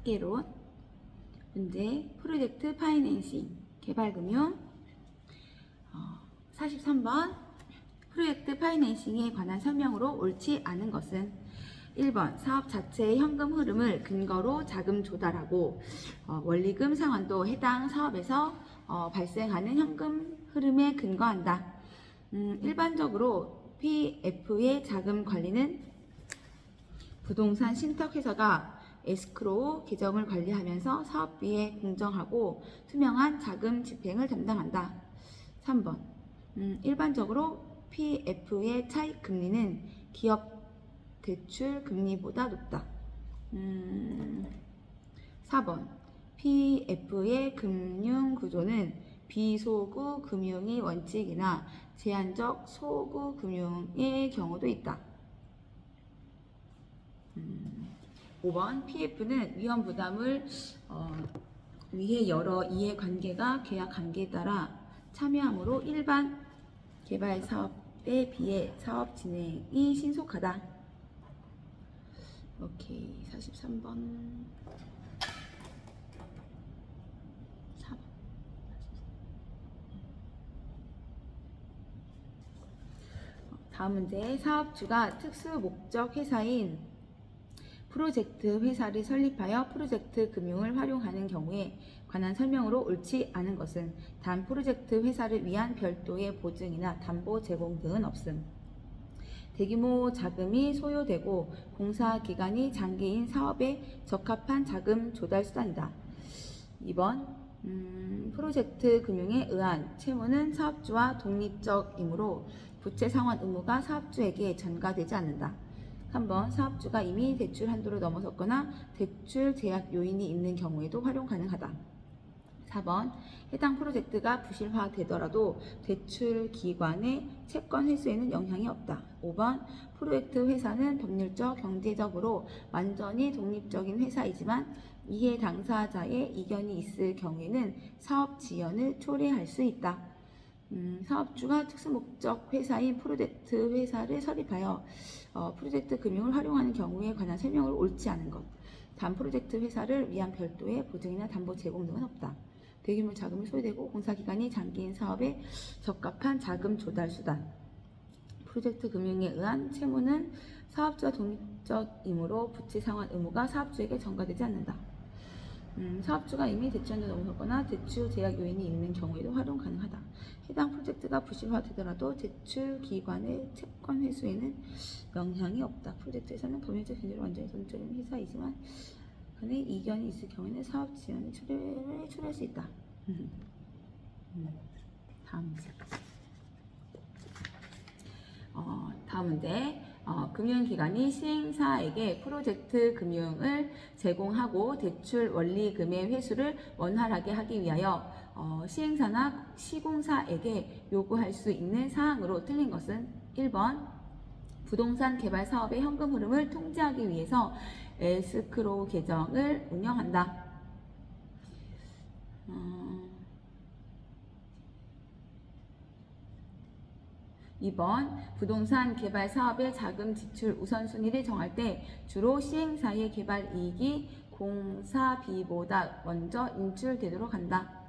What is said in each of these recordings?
학계론. 문제 프로젝트 파이낸싱 개발금융. 43번 프로젝트 파이낸싱에 관한 설명으로 옳지 않은 것은 1번 사업 자체의 현금 흐름을 근거로 자금 조달하고 원리금 상환도 해당 사업에서 발생하는 현금 흐름에 근거한다. 일반적으로 PF의 자금 관리는 부동산 신탁회사가 에스크로우 계정을 관리하면서 사업비에 공정하고 투명한 자금 집행을 담당한다. 3번 일반적으로 PF의 차익 금리는 기업 대출 금리보다 높다. 4번 PF의 금융 구조는 비소구 금융이 원칙이나 제한적 소구 금융의 경우도 있다. 5번 PF는 위험 부담을 위해 여러 이해관계가 계약 관계에 따라 참여하므로 일반 개발 사업에 비해 사업 진행이 신속하다. 오케이. 43번 4번 다음 문제 사업주가 특수 목적 회사인 프로젝트 회사를 설립하여 프로젝트 금융을 활용하는 경우에 관한 설명으로 옳지 않은 것은 단 프로젝트 회사를 위한 별도의 보증이나 담보 제공 등은 없음. 대규모 자금이 소요되고 공사 기간이 장기인 사업에 적합한 자금 조달 수단이다. 2번 프로젝트 금융에 의한 채무는 사업주와 독립적이므로 부채 상환 의무가 사업주에게 전가되지 않는다. 3번 사업주가 이미 대출 한도를 넘어섰거나 대출 제약 요인이 있는 경우에도 활용 가능하다. 4번 해당 프로젝트가 부실화되더라도 대출 기관의 채권 회수에는 영향이 없다. 5번 프로젝트 회사는 법률적, 경제적으로 완전히 독립적인 회사이지만 이해 당사자의 이견이 있을 경우에는 사업 지연을 초래할 수 있다. 사업주가 특수목적 회사인 프로젝트 회사를 설립하여 프로젝트 금융을 활용하는 경우에 관한 설명을 옳지 않은 것. 단 프로젝트 회사를 위한 별도의 보증이나 담보 제공 등은 없다. 대규모 자금이 소요되고 공사기간이 장기인 사업에 적합한 자금 조달 수단. 프로젝트 금융에 의한 채무는 사업주와 독립적이므로 부채 상환 의무가 사업주에게 전가되지 않는다. 사업주가 이미 대출한도 넘어섰거나 대출 제약 요인이 있는 경우에도 활용 가능하다. 해당 프로젝트가 부실화되더라도 대출 기관의 채권 회수에는 영향이 없다. 프로젝트에서는 법률적 경제로 완전히 독립적인 회사이지만 간에 이견이 있을 경우에는 사업 지연을 초래할 수 있다. 다음 문제. 다음 문제. 금융기관이 시행사에게 프로젝트 금융을 제공하고 대출 원리금의 회수를 원활하게 하기 위하여 시행사나 시공사에게 요구할 수 있는 사항으로 틀린 것은 1번 부동산 개발 사업의 현금 흐름을 통제하기 위해서 에스크로우 계정을 운영한다. 2번 부동산 개발 사업의 자금 지출 우선순위를 정할 때 주로 시행사의 개발 이익이 공사비보다 먼저 인출되도록 한다.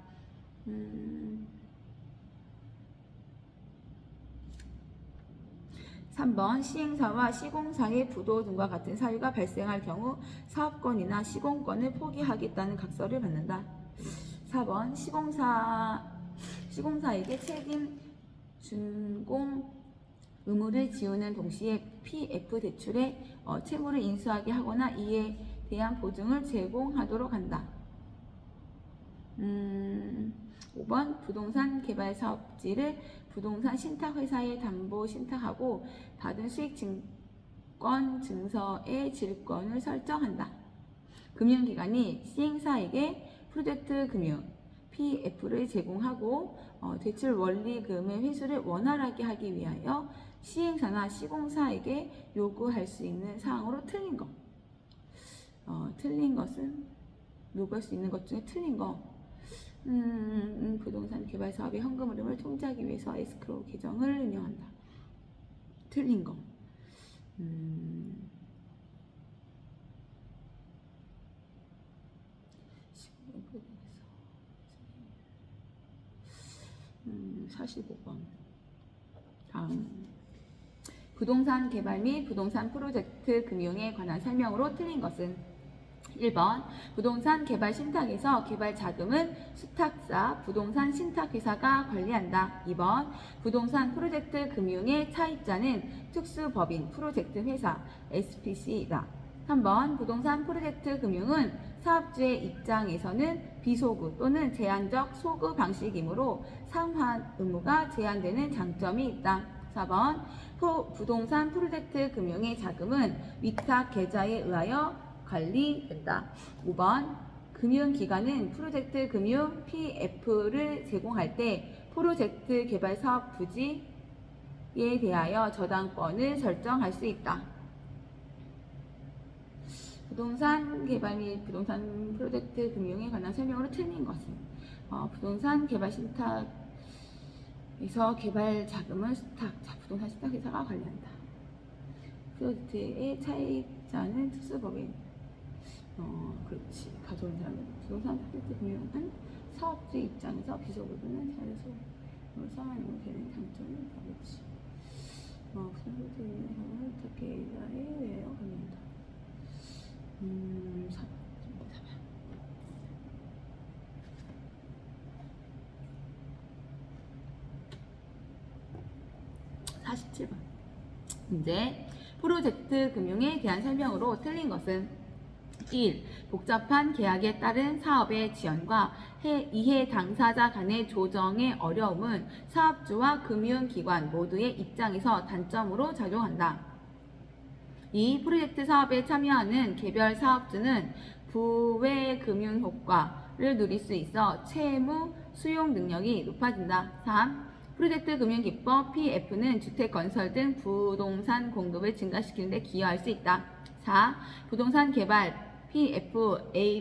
3번 시행사와 시공사의 부도 등과 같은 사유가 발생할 경우 사업권이나 시공권을 포기하겠다는 각서를 받는다. 4번 시공사에게 책임 준공 의무를 지우는 동시에 PF 대출에 채무를 인수하게 하거나 이에 대한 보증을 제공하도록 한다. 5번 부동산 개발 사업지를 부동산 신탁회사에 담보 신탁하고 받은 수익 증권 증서의 질권을 설정한다. 금융기관이 시행사에게 프로젝트 금융 PF를 제공하고 대출 원리금의 회수를 원활하게 하기 위하여 시행사나 시공사에게 요구할 수 있는 사항으로 틀린 것. 틀린 것은 요구할 수 있는 것 중에 틀린 거. 부동산 개발 사업의 현금 흐름을 통제하기 위해서 에스크로우 계정을 운영한다. 틀린 거. 45번. 다음. 부동산 개발 및 부동산 프로젝트 금융에 관한 설명으로 틀린 것은 1번. 부동산 개발 신탁에서 개발 자금은 수탁사, 부동산 신탁회사가 관리한다. 2번. 부동산 프로젝트 금융의 차입자는 특수법인 프로젝트 회사 SPC다. 3번. 부동산 프로젝트 금융은 사업주의 입장에서는 비소구 또는 제한적 소구 방식이므로 상환 의무가 제한되는 장점이 있다. 4번. 부동산 프로젝트 금융의 자금은 위탁 계좌에 의하여 관리된다. 5번. 금융기관은 프로젝트 금융 PF를 제공할 때 프로젝트 개발 사업 부지에 대하여 저당권을 설정할 수 있다. 부동산 개발 및 부동산 프로젝트 금융에 관한 설명으로 틀린 것은 부동산 개발 신탁에서 개발 자금을 부동산 신탁회사가 관리한다. 프로젝트의 차입자는 특수법인 그렇지. 가져온 사람은 부동산 프로젝트 금융한 사업주 입장에서 비소부는 자료소로 상환으로 되는 장점이 있다. 그렇지. 부동산 프로젝트 금융은 계좌에 의하여 관리한다. 47번. 문제. 프로젝트 금융에 대한 설명으로 틀린 것은 1. 복잡한 계약에 따른 사업의 지연과 이해 당사자 간의 조정의 어려움은 사업주와 금융기관 모두의 입장에서 단점으로 작용한다. 2. 프로젝트 사업에 참여하는 개별 사업주는 부외 금융 효과를 누릴 수 있어 채무 수용 능력이 높아진다. 3. 프로젝트 금융기법 PF는 주택 건설 등 부동산 공급을 증가시키는 데 기여할 수 있다. 4. 부동산 개발 PFABS는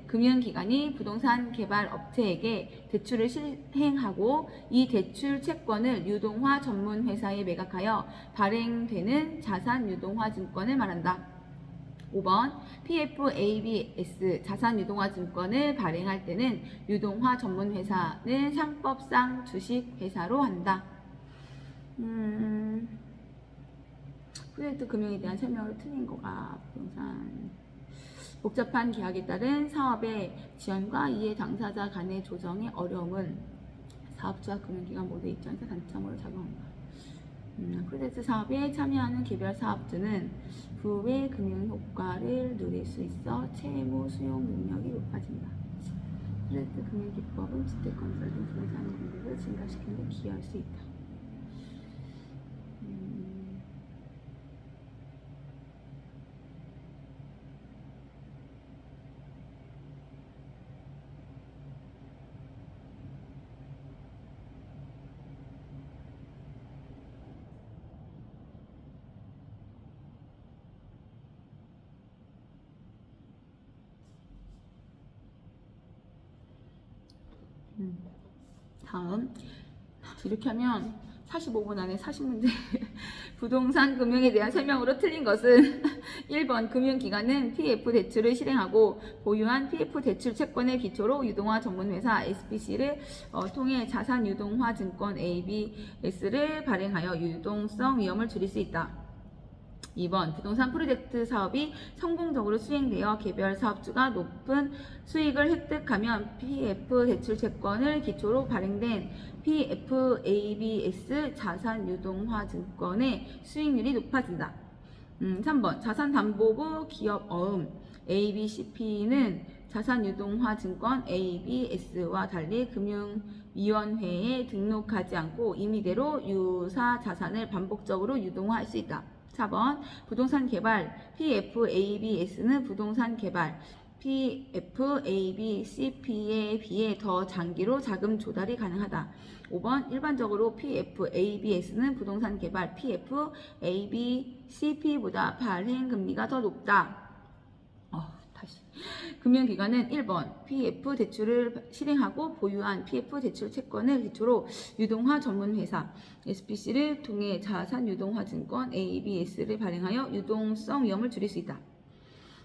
금융기관이 부동산 개발 업체에게 대출을 실행하고 이 대출 채권을 유동화 전문 회사에 매각하여 발행되는 자산 유동화 증권을 말한다. 5번. PFABS 자산 유동화 증권을 발행할 때는 유동화 전문 회사는 상법상 주식 회사로 한다. 프로젝트 금융에 대한 설명을 틀린 거가 부동산 복잡한 계약에 따른 사업의 지연과 이해 당사자 간의 조정의 어려움은 사업주와 금융기관 모두의 입장에서 단점으로 작용한다. 프로젝트 사업에 참여하는 개별 사업주는 부외 금융 효과를 누릴 수 있어 채무 수용 능력이 높아진다. 프로젝트 금융 기법은 주택 건설 등 부동산 공급을 증가시키는 데 기여할 수 있다. 다음 이렇게 하면 45분 안에 40문제 부동산 금융에 대한 설명으로 틀린 것은 1번 금융기관은 PF 대출을 실행하고 보유한 PF 대출 채권의 기초로 유동화 전문회사 SPC를 통해 자산 유동화 증권 ABS를 발행하여 유동성 위험을 줄일 수 있다. 2번 부동산 프로젝트 사업이 성공적으로 수행되어 개별 사업주가 높은 수익을 획득하면 PF 대출 채권을 기초로 발행된 PFABS 자산 유동화 증권의 수익률이 높아진다. 3번 자산담보부 기업 어음 ABCP는 자산 유동화 증권 ABS와 달리 금융위원회에 등록하지 않고 임의대로 유사 자산을 반복적으로 유동화할 수 있다. 4번 부동산 개발 PFABS는 부동산 개발 PFABCP에 비해 더 장기로 자금 조달이 가능하다. 5번 일반적으로 PFABS는 부동산 개발 PFABCP보다 발행 금리가 더 높다. 금융기관은 1번 PF 대출을 실행하고 보유한 PF 대출 채권을 기초로 유동화 전문회사 SPC를 통해 자산 유동화 증권 ABS를 발행하여 유동성 위험을 줄일 수 있다.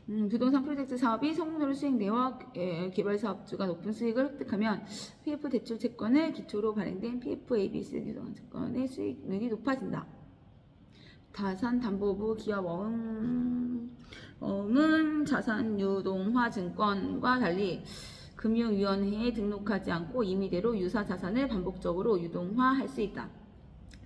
부동산 프로젝트 사업이 성공적으로 수행되어 개발 사업주가 높은 수익을 획득하면 PF 대출 채권을 기초로 발행된 PF ABS 유동화 채권의 수익률이 높아진다. 자산담보부 기업 어음은 자산유동화 증권과 달리 금융위원회에 등록하지 않고 임의대로 유사 자산을 반복적으로 유동화할 수 있다.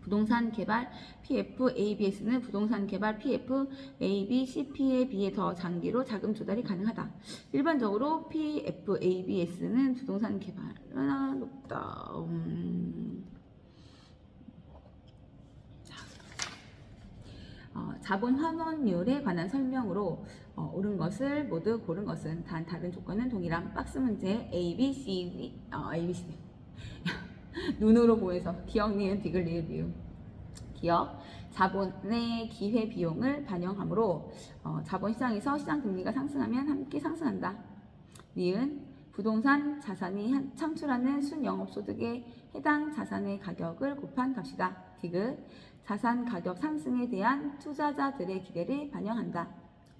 부동산 개발 PF ABS는 부동산 개발 PF AB CP에 비해 더 장기로 자금 조달이 가능하다. 일반적으로 PF ABS는 부동산 개발은 높다. 자본 환원율에 관한 설명으로 옳은 것을 모두 고른 것은 단 다른 조건은 동일함. 박스 문제 A, B, C, D, A, B, C, D. 눈으로 보여서 기억, 니은, 디귿, 리을, 미음. 기억, 자본의 기회 비용을 반영하므로 자본시장에서 시장 금리가 상승하면 함께 상승한다. 니은, 부동산 자산이 창출하는 순영업소득에 해당 자산의 가격을 곱한 값이다. 디귿, 자산 가격 상승에 대한 투자자들의 기대를 반영한다.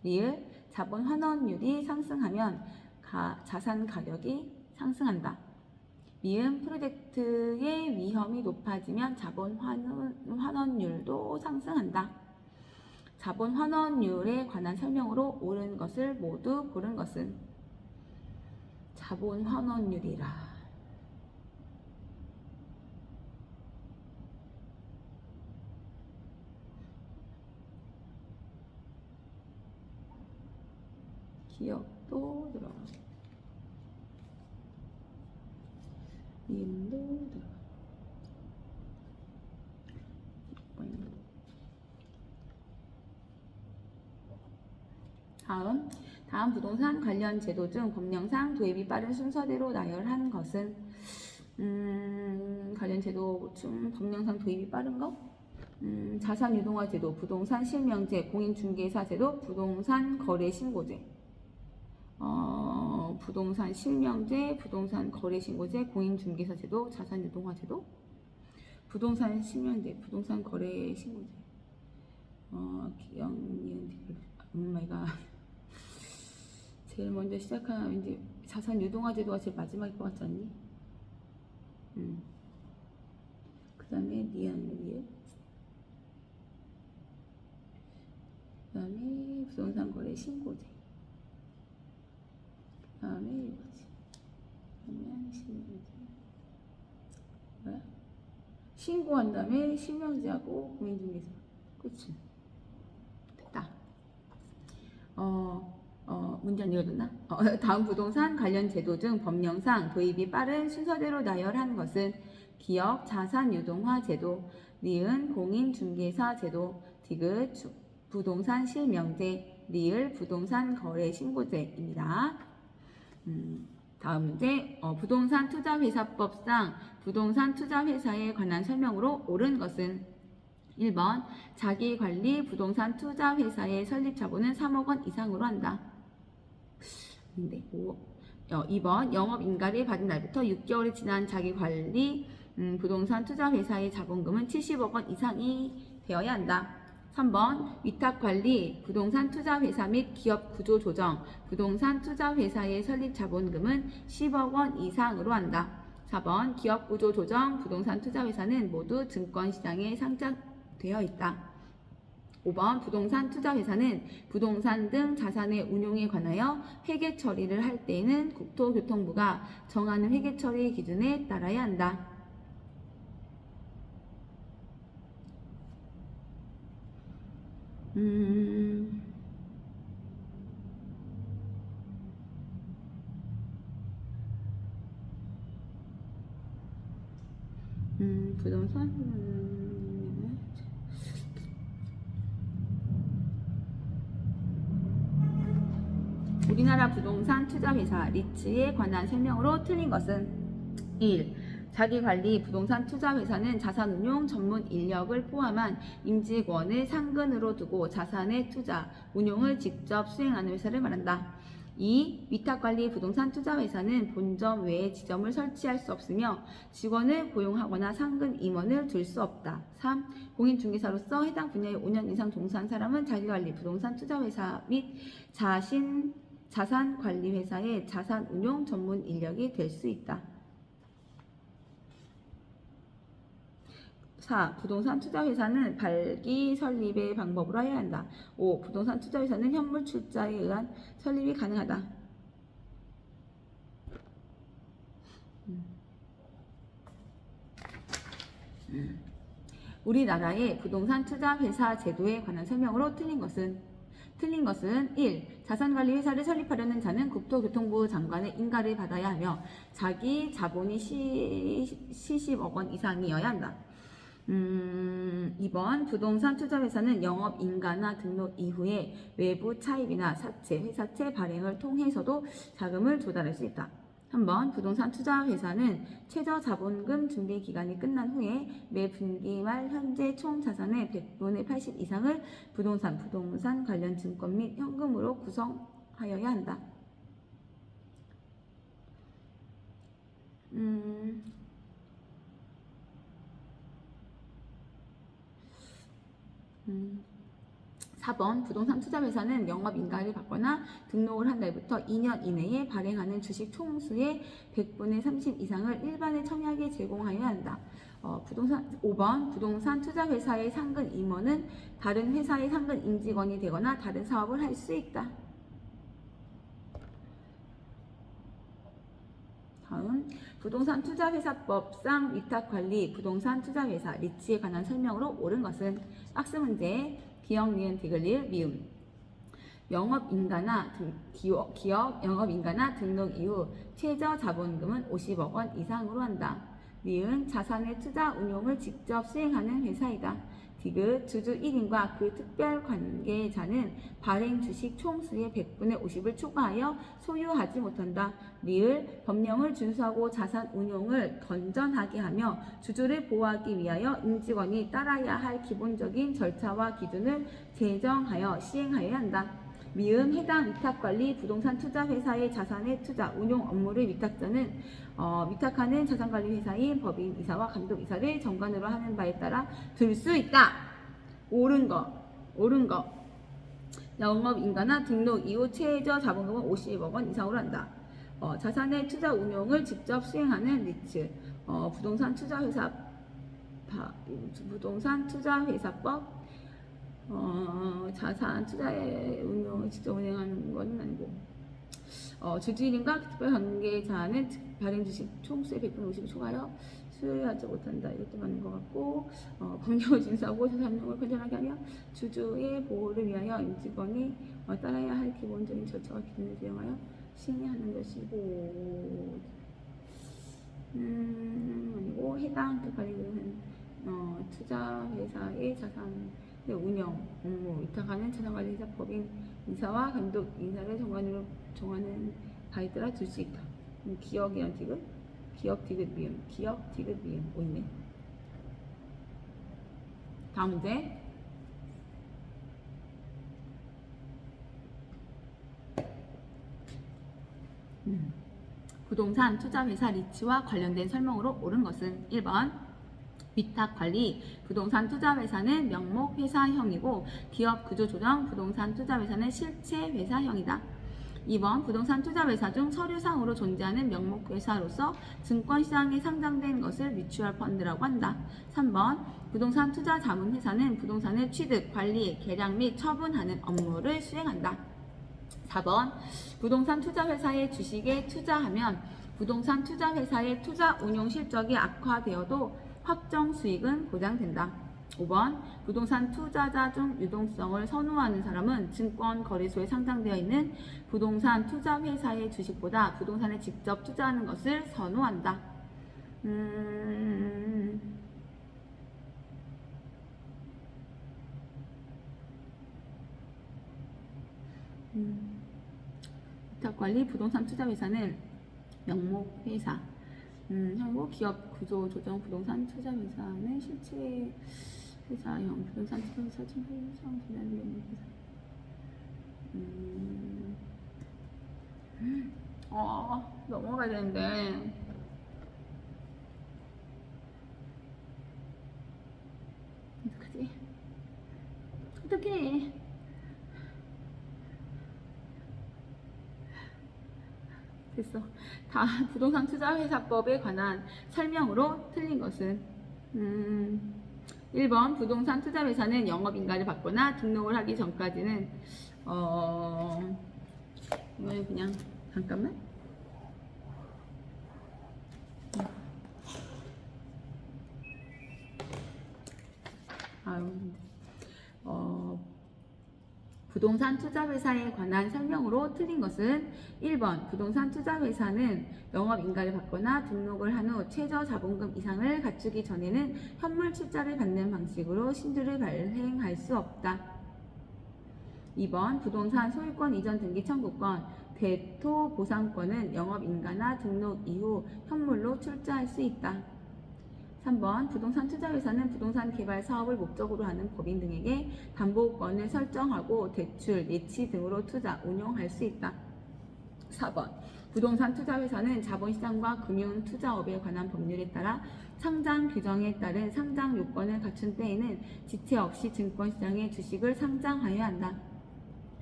리을, 자본 환원율이 상승하면 자산 가격이 상승한다. 미음, 프로젝트의 위험이 높아지면 자본 환원율도 상승한다. 자본 환원율에 관한 설명으로 옳은 것을 모두 고른 것은 자본 환원율이라. 기억도 들어가. 미음도 들어가. 다음 부동산 관련 제도 중 법령상 도입이 빠른 순서대로 나열한 것은 관련 제도 중 법령상 도입이 빠른 거? 자산유동화 제도, 부동산 실명제, 공인중개사 제도, 부동산 거래 신고제. 부동산 실명제, 부동산 거래 신고제, 공인중개사 제도, 자산유동화 제도. 부동산 실명제, 부동산 거래 신고제. 기억, 니은, 디귿. 엄마가 제일 먼저 시작한 왠지 자산유동화 제도가 제일 마지막일 것 같지 않니? 그 다음에 니은, 리을. 그 다음에 부동산 거래 신고제. 그 다음에 이거지. 그러면 실명제. 뭐야? 신고한 다음에 실명제하고 공인중개사. 그치? 됐다. 문제 안 읽어줬나? 다음 부동산 관련 제도 중 법령상 도입이 빠른 순서대로 나열한 것은 기업 자산유동화 제도, 니은 공인중개사 제도, 디귿 부동산 실명제, 리을 부동산 거래 신고제입니다. 다음 문제, 부동산 투자회사법상 부동산 투자회사에 관한 설명으로 옳은 것은 1번 자기관리 부동산 투자회사의 설립 자본은 3억 원 이상으로 한다. 2번 영업인가를 받은 날부터 6개월이 지난 자기관리 부동산 투자회사의 자본금은 70억 원 이상이 되어야 한다. 3번 위탁관리 부동산 투자회사 및 기업 구조 조정 부동산 투자회사의 설립 자본금은 10억 원 이상으로 한다. 4번 기업 구조 조정 부동산 투자회사는 모두 증권시장에 상장되어 있다. 5번 부동산 투자회사는 부동산 등 자산의 운용에 관하여 회계 처리를 할 때에는 국토교통부가 정하는 회계 처리 기준에 따라야 한다. 부동산 우리나라 부동산 투자회사 리츠에 관한 설명으로 틀린 것은 1. 자기관리 부동산 투자회사는 자산운용 전문 인력을 포함한 임직원을 상근으로 두고 자산의 투자, 운용을 직접 수행하는 회사를 말한다. 2. 위탁관리 부동산 투자회사는 본점 외에 지점을 설치할 수 없으며 직원을 고용하거나 상근 임원을 둘 수 없다. 3. 공인중개사로서 해당 분야에 5년 이상 종사한 사람은 자기관리 부동산 투자회사 및 자산관리회사의 자산운용 전문 인력이 될 수 있다. 4. 부동산 투자회사는 발기 설립의 방법으로 하여야 한다. 5. 부동산 투자회사는 현물 출자에 의한 설립이 가능하다. 우리나라의 부동산 투자회사 제도에 관한 설명으로 틀린 것은 1. 자산관리회사를 설립하려는 자는 국토교통부 장관의 인가를 받아야 하며 자기 자본이 시십억 원 이상이어야 한다. 2번 부동산 투자회사는 영업인가나 등록 이후에 외부 차입이나 사채, 회사채 발행을 통해서도 자금을 조달할 수 있다. 3번 부동산 투자회사는 최저자본금 준비 기간이 끝난 후에 매 분기 말 현재 총 자산의 100분의 80 이상을 부동산 관련 증권 및 현금으로 구성하여야 한다. 음... 4번 부동산 투자회사는 영업인가를 받거나 등록을 한 날부터 2년 이내에 발행하는 주식 총수의 100분의 30 이상을 일반에 청약에 제공하여야 한다. 5번 부동산 투자회사의 상근 임원은 다른 회사의 상근 임직원이 되거나 다른 사업을 할 수 있다. 다음 부동산 투자회사법상 위탁관리 부동산 투자회사 리츠에 관한 설명으로 옳은 것은 박스 문제 기억 니은 디귿 미음 기업 영업인가나 등록 이후 최저 자본금은 50억 원 이상으로 한다. 니은 자산의 투자 운용을 직접 수행하는 회사이다. 디귿 주주 1인과 그 특별 관계자는 발행 주식 총수의 100분의 50을 초과하여 소유하지 못한다. 리을 법령을 준수하고 자산 운용을 건전하게 하며 주주를 보호하기 위하여 임직원이 따라야 할 기본적인 절차와 기준을 제정하여 시행하여야 한다. 미음 해당 위탁관리 부동산 투자회사의 자산의 투자 운용 업무를 위탁하는 자산관리회사인 법인이사와 감독이사를 정관으로 하는 바에 따라 둘 수 있다. 옳은 거. 영업인가나 등록 이후 최저 자본금은 50억 원 이상으로 한다. 자산의 투자 운용을 직접 수행하는 리츠. 부동산 투자회사법 자산 투자의 운용을 직접 운영하는 건 아니고 주주인과 특별 관계자는 발행 주식 총수의 100분의 50을 초과하여 수여하지 못한다. 이것도 맞는 것 같고 법령을 준수하고 자산 운용을 건전하게 하며 주주의 보호를 위하여 임직원이 따라야 할 기본적인 절차와 기준을 제정하여 시행하는 것이고 아니고 해당 관리는 투자회사의 자산 운영 업무 위탁하는 자산관리회사 법인이사와 감독이사를 정관으로 정하는 바에 따라 둘 수 있다. 기억이란 디귿 미음 옳네. 다음 문제. 부동산 투자회사 리츠와 관련된 설명으로 옳은 것은 1번 위탁관리 부동산 투자회사는 명목 회사형이고 기업 구조조정 부동산 투자회사는 실체 회사형이다. 2번 부동산 투자회사 중 서류상으로 존재하는 명목 회사로서 증권시장에 상장된 것을 뮤추얼 펀드라고 한다. 3번 부동산 투자 자문 회사는 부동산을 취득, 관리, 계량 및 처분하는 업무를 수행한다. 4번 부동산 투자회사의 주식에 투자하면 부동산 투자회사의 투자 운용 실적이 악화되어도 확정 수익은 보장된다. 5번 부동산 투자자 중 유동성을 선호하는 사람은 증권거래소에 상장되어 있는 부동산 투자회사의 주식보다 부동산에 직접 투자하는 것을 선호한다. 위탁관리 부동산 투자회사는 명목회사 하고 기업 구조 조정 부동산 투자회사는 실체 회사형 부동산 투자회사 중 회사형 분야는 명목회사. 넘어가야 되는데. 어떡하지? 어떡해. 됐어. 다 부동산 투자회사법에 관한 설명으로 틀린 것은 1번 부동산 투자회사는 영업인가를 받거나 등록을 하기 전까지는 이거는 그냥 잠깐만. 부동산 투자회사에 관한 설명으로 틀린 것은 1번 부동산 투자회사는 영업인가를 받거나 등록을 한 후 최저 자본금 이상을 갖추기 전에는 현물 출자를 받는 방식으로 신주를 발행할 수 없다. 2번 부동산 소유권 이전 등기 청구권, 대토 보상권은 영업인가나 등록 이후 현물로 출자할 수 있다. 3번 부동산 투자회사는 부동산 개발 사업을 목적으로 하는 법인 등에게 담보권을 설정하고 대출, 예치 등으로 투자, 운용할 수 있다. 4번 부동산 투자회사는 자본시장과 금융투자업에 관한 법률에 따라 상장 규정에 따른 상장 요건을 갖춘 때에는 지체 없이 증권시장에 주식을 상장하여야 한다.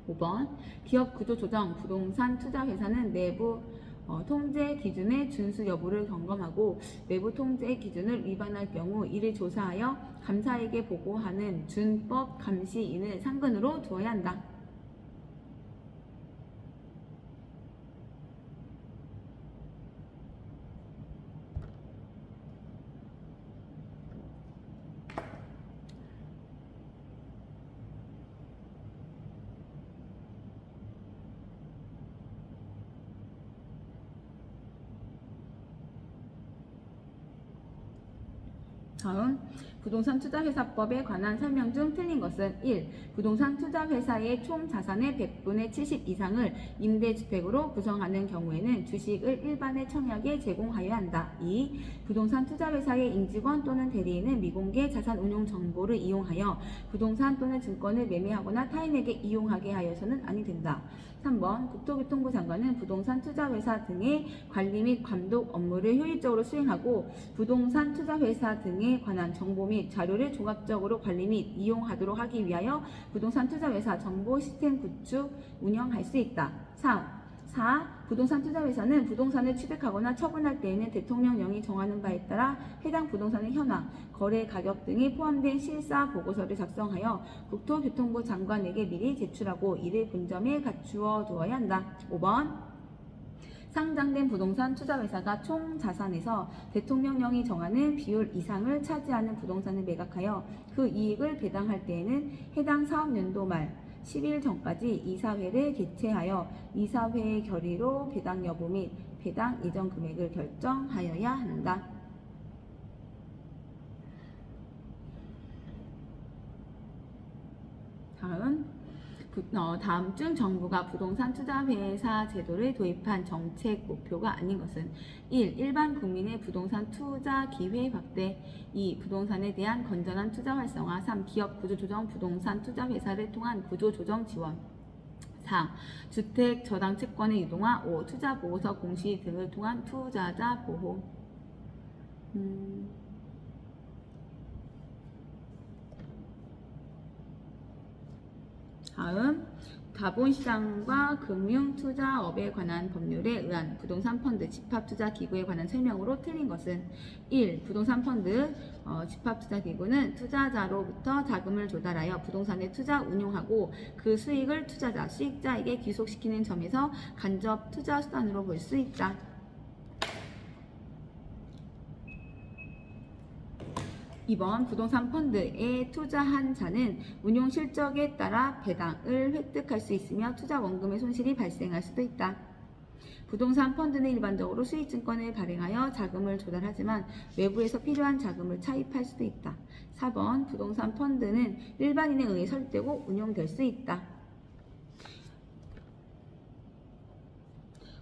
5번 기업 구조 조정 부동산 투자회사는 내부 통제 기준의 준수 여부를 점검하고 외부 통제 기준을 위반할 경우 이를 조사하여 감사에게 보고하는 준법 감시인을 상근으로 두어야 한다. 다음 부동산 투자회사법에 관한 설명 중 틀린 것은 1. 부동산 투자회사의 총 자산의 100분의 70 이상을 임대주택으로 구성하는 경우에는 주식을 일반의 청약에 제공하여야 한다. 2. 부동산 투자회사의 임직원 또는 대리인은 미공개 자산운용 정보를 이용하여 부동산 또는 증권을 매매하거나 타인에게 이용하게 하여서는 아니 된다. 3번 국토교통부 장관은 부동산 투자회사 등의 관리 및 감독 업무를 효율적으로 수행하고 부동산 투자회사 등에 관한 정보 및 자료를 종합적으로 관리 및 이용하도록 하기 위하여 부동산 투자회사 정보 시스템 구축, 운영할 수 있다. 4. 부동산 투자회사는 부동산을 취득하거나 처분할 때에는 대통령령이 정하는 바에 따라 해당 부동산의 현황, 거래 가격 등이 포함된 실사 보고서를 작성하여 국토교통부 장관에게 미리 제출하고 이를 본점에 갖추어 두어야 한다. 5번 상장된 부동산 투자회사가 총 자산에서 대통령령이 정하는 비율 이상을 차지하는 부동산을 매각하여 그 이익을 배당할 때에는 해당 사업연도 말 10일 전까지 이사회를 개최하여 이사회의 결의로 배당 여부 및 배당 예정 금액을 결정하여야 한다. 다음 중 정부가 부동산 투자회사 제도를 도입한 정책 목표가 아닌 것은 1. 일반 국민의 부동산 투자 기회 확대 2. 부동산에 대한 건전한 투자 활성화 3. 기업 구조 조정 부동산 투자회사를 통한 구조 조정 지원 4. 주택 저당 채권의 유동화 5. 투자 보고서 공시 등을 통한 투자자 보호 다음 자본시장과 금융투자업에 관한 법률에 의한 부동산 펀드 집합투자기구에 관한 설명으로 틀린 것은 1. 부동산 펀드 집합투자기구는 투자자로부터 자금을 조달하여 부동산에 투자 운용하고 그 수익을 투자자, 수익자에게 귀속시키는 점에서 간접 투자 수단으로 볼 수 있다. 2번 부동산 펀드에 투자한 자는 운용 실적에 따라 배당을 획득할 수 있으며 투자 원금의 손실이 발생할 수도 있다. 부동산 펀드는 일반적으로 수익증권을 발행하여 자금을 조달하지만 외부에서 필요한 자금을 차입할 수도 있다. 4번 부동산 펀드는 일반인에 의해 설립되고 운용될 수 있다.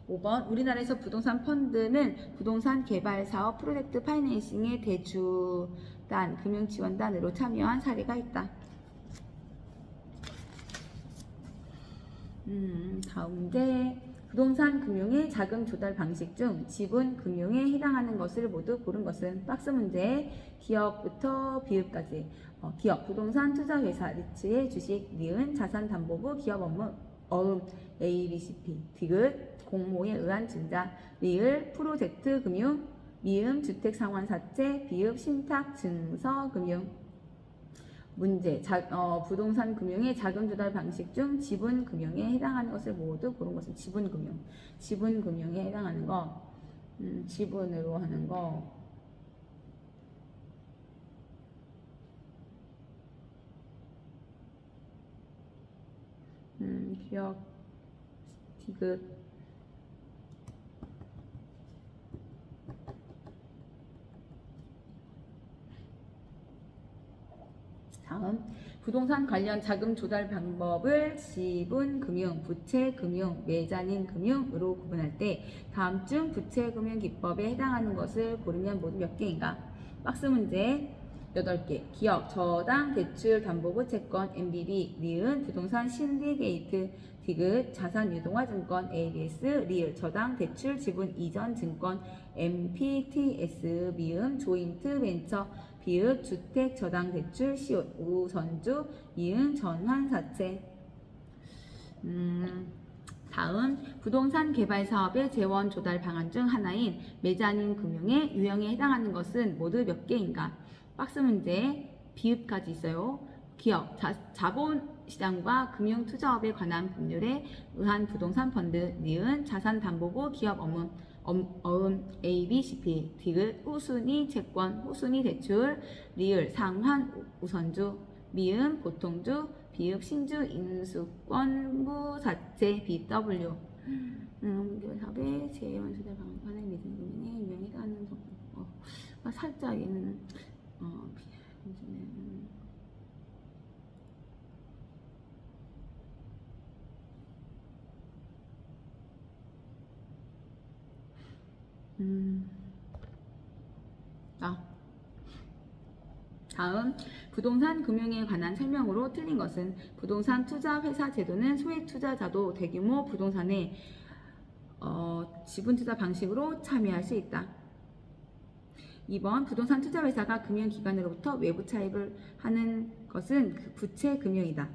5번 우리나라에서 부동산 펀드는 부동산 개발 사업 프로젝트 파이낸싱의 대주단, 금융지원단으로 참여한 사례가 있다. 다음 문제 부동산 금융의 자금 조달 방식 중 지분 금융에 해당하는 것을 모두 고른 것은 박스 문제. 기업부터 비읍까지. 기업, 부동산 투자회사, 리츠의 주식, 니은, 자산담보부, 기업 업무, 어음, A, B, C, P, 디귿, 공모에 의한 증자, 리을, 프로젝트 금융, 미음, 주택상환사채, 비읍, 신탁, 증서 금융. 문제, 부동산 금융의 자금 조달 방식 중 지분 금융에 해당하는 것을 모두 고른 것은 지분 금융. 지분 금융에 해당하는 거, 지분으로 하는 거. 기억, 디귿. 다음, 부동산 관련 자금 조달 방법을 지분 금융, 부채 금융, 메자닌 금융으로 구분할 때 다음 중 부채 금융 기법에 해당하는 것을 고르면 모두 몇 개인가? 박스 문제 8개. 기업, 저당, 대출, 담보부, 채권, MBB, 니은, 부동산, 신디게이트, 디귿, 자산 유동화 증권, ABS, 리을, 저당, 대출, 지분 이전 증권, MPTS, 미음, 조인트 벤처, 비읍, 주택, 저당, 대출, 시옷, 우선주, 이은, 전환사채. 다음, 부동산 개발 사업의 재원 조달 방안 중 하나인 메자닌 금융의 유형에 해당하는 것은 모두 몇 개인가? 박스 문제, 비읍까지 있어요. 기업, 자본시장과 금융투자업에 관한 법률에 의한 부동산 펀드, 니은, 자산담보부, 기업 업무, 어음, A, B, C, P, 디귿, 우순위 채권, 후순위 대출, 리을, 상환, 우선주, 미음, 보통주, 비읍, 신주, 인수권, 부사채, BW. 사업의 재원 조달 방법하는 미증금융의 유형에 해당하는 살짝 얘는 다음, 부동산 금융에 관한 설명으로 틀린 것은 부동산 투자 회사 제도는 소액 투자자도 대규모 부동산에 지분 투자 방식으로 참여할 수 있다. 2번, 부동산 투자 회사가 금융기관으로부터 외부 차입을 하는 것은 부채 금융이다.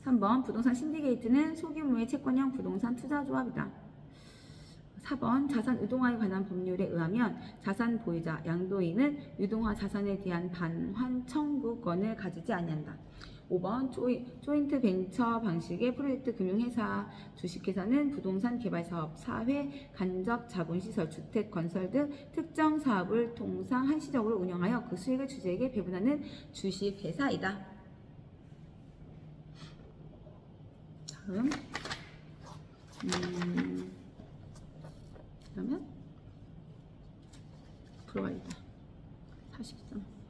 3번, 부동산 신디게이트는 소규모의 채권형 부동산 투자 조합이다. 4번, 자산 유동화에 관한 법률에 의하면 자산 보유자, 양도인은 유동화 자산에 대한 반환 청구권을 가지지 아니한다. 5번, 조인트 벤처 방식의 프로젝트 금융회사, 주식회사는 부동산 개발사업, 사회, 간접 자본시설, 주택, 건설 등 특정 사업을 통상 한시적으로 운영하여 그 수익을 주주에게 배분하는 주식회사이다. 다음, 그러면 프로와이다 43.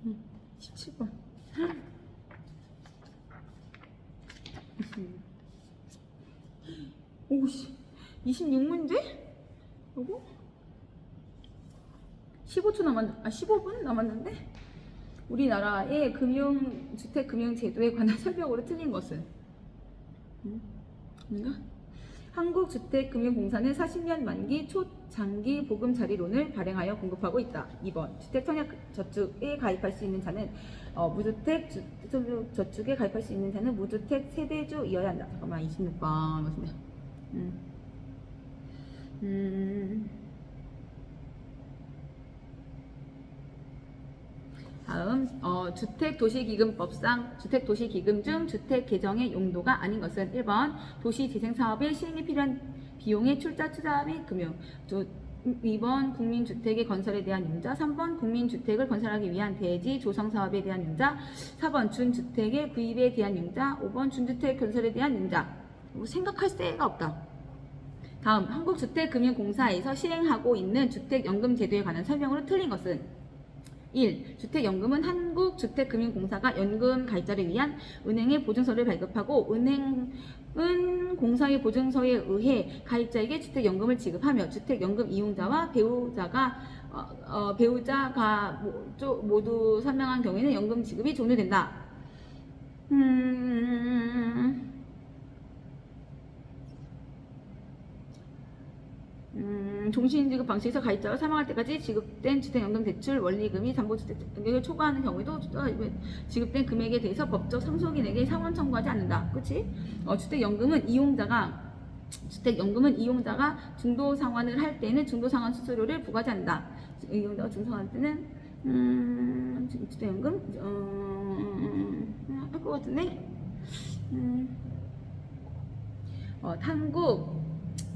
응, 17번. 26문제? 요거? 15초 남았, 15분 남았는데? 우리나라의 주택금융제도에 관한 설명으로 틀린 것은? 아닌가? 한국주택금융공사는 40년 만기 초장기 보금자리론을 발행하여 공급하고 있다. 2번, 주택청약저축에 가입할 수 있는 자는 무주택 저축에 가입할 수 있는 자는 무주택 세대주이어야 한다. 잠깐만, 26번 맞습니다. 다음, 주택도시기금법상 주택도시기금 중 주택 개정의 용도가 아닌 것은 1번, 도시재생사업의 시행에 필요한 비용의 출자 투자 및 금융, 2번, 국민주택의 건설에 대한 융자, 3번, 국민주택을 건설하기 위한 대지 조성사업에 대한 융자, 4번, 준주택의 구입에 대한 융자, 5번, 준주택 건설에 대한 융자. 생각할 새가 없다. 다음 한국주택금융공사에서 시행하고 있는 주택연금제도에 관한 설명으로 틀린 것은 1. 주택연금은 한국주택금융공사가 연금 가입자를 위한 은행의 보증서를 발급하고 은행은 공사의 보증서에 의해 가입자에게 주택연금을 지급하며 주택연금 이용자와 배우자가 모두 선명한 경우에는 연금 지급이 종료된다. 종신지급 방식에서 가입자가 사망할 때까지 지급된 주택연금 대출 원리금이 담보주택자에게 초과하는 경우에도 지급된 금액에 대해서 법적 상속인에게 상환 청구하지 않는다. 그치? 주택연금은 이용자가 중도 상환을 할 때는 중도 상환 수수료를 부과하지 않는다. 이용자가 중도 상환할 때는 주택연금 할 것 같은데 한국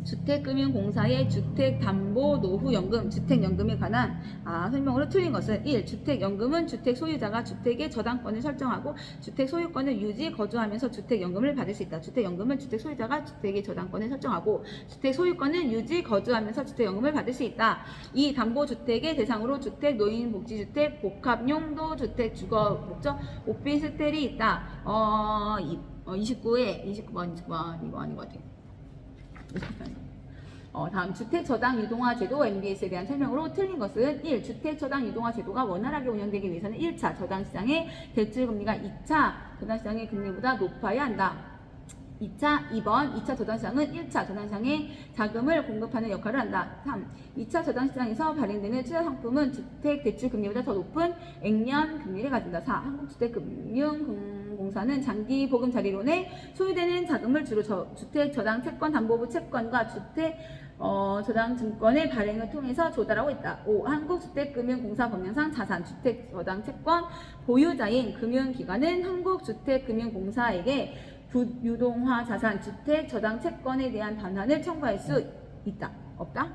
주택금융공사의 주택담보노후연금, 주택연금에 관한 설명으로 틀린 것은 1. 주택연금은 주택소유자가 주택의 저당권을 설정하고 주택소유권을 유지, 거주하면서 주택연금을 받을 수 있다. 주택연금은 주택소유자가 주택의 저당권을 설정하고 주택소유권을 유지, 거주하면서 주택연금을 받을 수 있다. 2. 담보주택의 대상으로 주택, 노인복지주택, 복합용도주택, 주거목적, 오피스텔이 있다. 29번 이거 아닌 것 같아. 다음 주택저당유동화제도 MBS에 대한 설명으로 틀린 것은 1. 주택저당유동화제도가 원활하게 운영되기 위해서는 1차 저당시장의 대출금리가 2차 저당시장의 금리보다 높아야 한다. 2번 2차 저당시장은 1차 저당시장에 자금을 공급하는 역할을 한다. 3. 2차 저당시장에서 발행되는 투자상품은 주택대출금리보다 더 높은 액면 금리를 가진다. 4. 한국주택금융공사는 장기 보금자리론에 소유되는 자금을 주로 주택저당채권담보부 채권과 주택저당증권의 발행을 통해서 조달하고 있다. 5. 한국주택금융공사 법령상 자산, 주택저당채권 보유자인 금융기관은 한국주택금융공사에게 유동화 자산, 주택, 저당 채권에 대한 반환을 청구할 수 있다. 없다?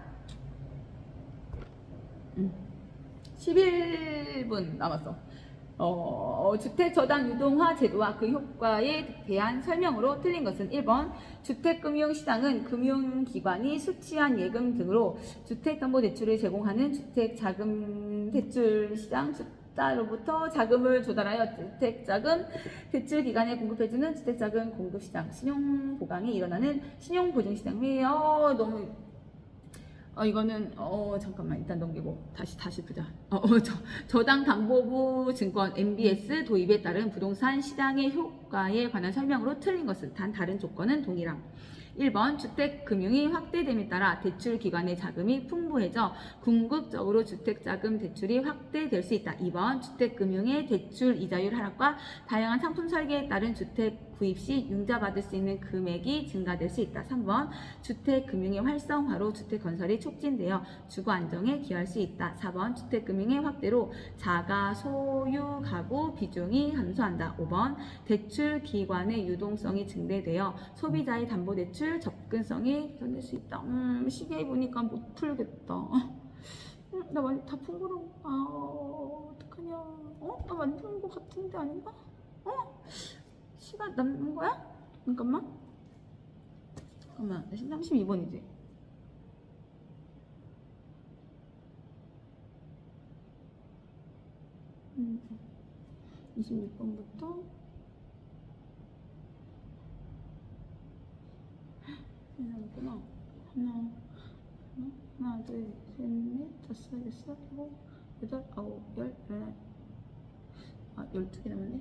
11분 남았어. 주택 저당 유동화 제도와 그 효과에 대한 설명으로 틀린 것은 1번 주택금융시장은 금융기관이 수취한 예금 등으로 주택담보대출을 제공하는 주택자금대출시장 로부터 자금을 조달하여 주택자금 대출기관에 공급해주는 주택자금 공급시장, 신용보강이 일어나는 신용보증시장이에요. 너무 이거는 잠깐만 일단 넘기고 다시 보자. 저당담보부 증권 MBS 도입에 따른 부동산 시장의 효과에 관한 설명으로 틀린 것은 단 다른 조건은 동일함. 1번 주택금융이 확대됨에 따라 대출기관의 자금이 풍부해져 궁극적으로 주택자금 대출이 확대될 수 있다. 2번 주택금융의 대출 이자율 하락과 다양한 상품 설계에 따른 주택 구입 시 융자받을 수 있는 금액이 증가될 수 있다. 3번 주택금융의 활성화로 주택건설이 촉진되어 주거 안정에 기여할 수 있다. 4번 주택금융의 확대로 자가 소유 가구 비중이 감소한다. 5번 대출기관의 유동성이 증대되어 소비자의 담보대출 접근성이 견딜 수 있다. 시계 보니까 못 풀겠다. 나 많이 다 푼 거라고. 어떡하냐. 나 많이 푼 거 같은데 아닌가? 시간 남는 거야? 잠깐만. 나 32번이지. 음. 26번부터 하나, 둘, 셋, 넷, 다섯, 여섯, 일곱, 여덟, 아홉, 열, 12개 남았네.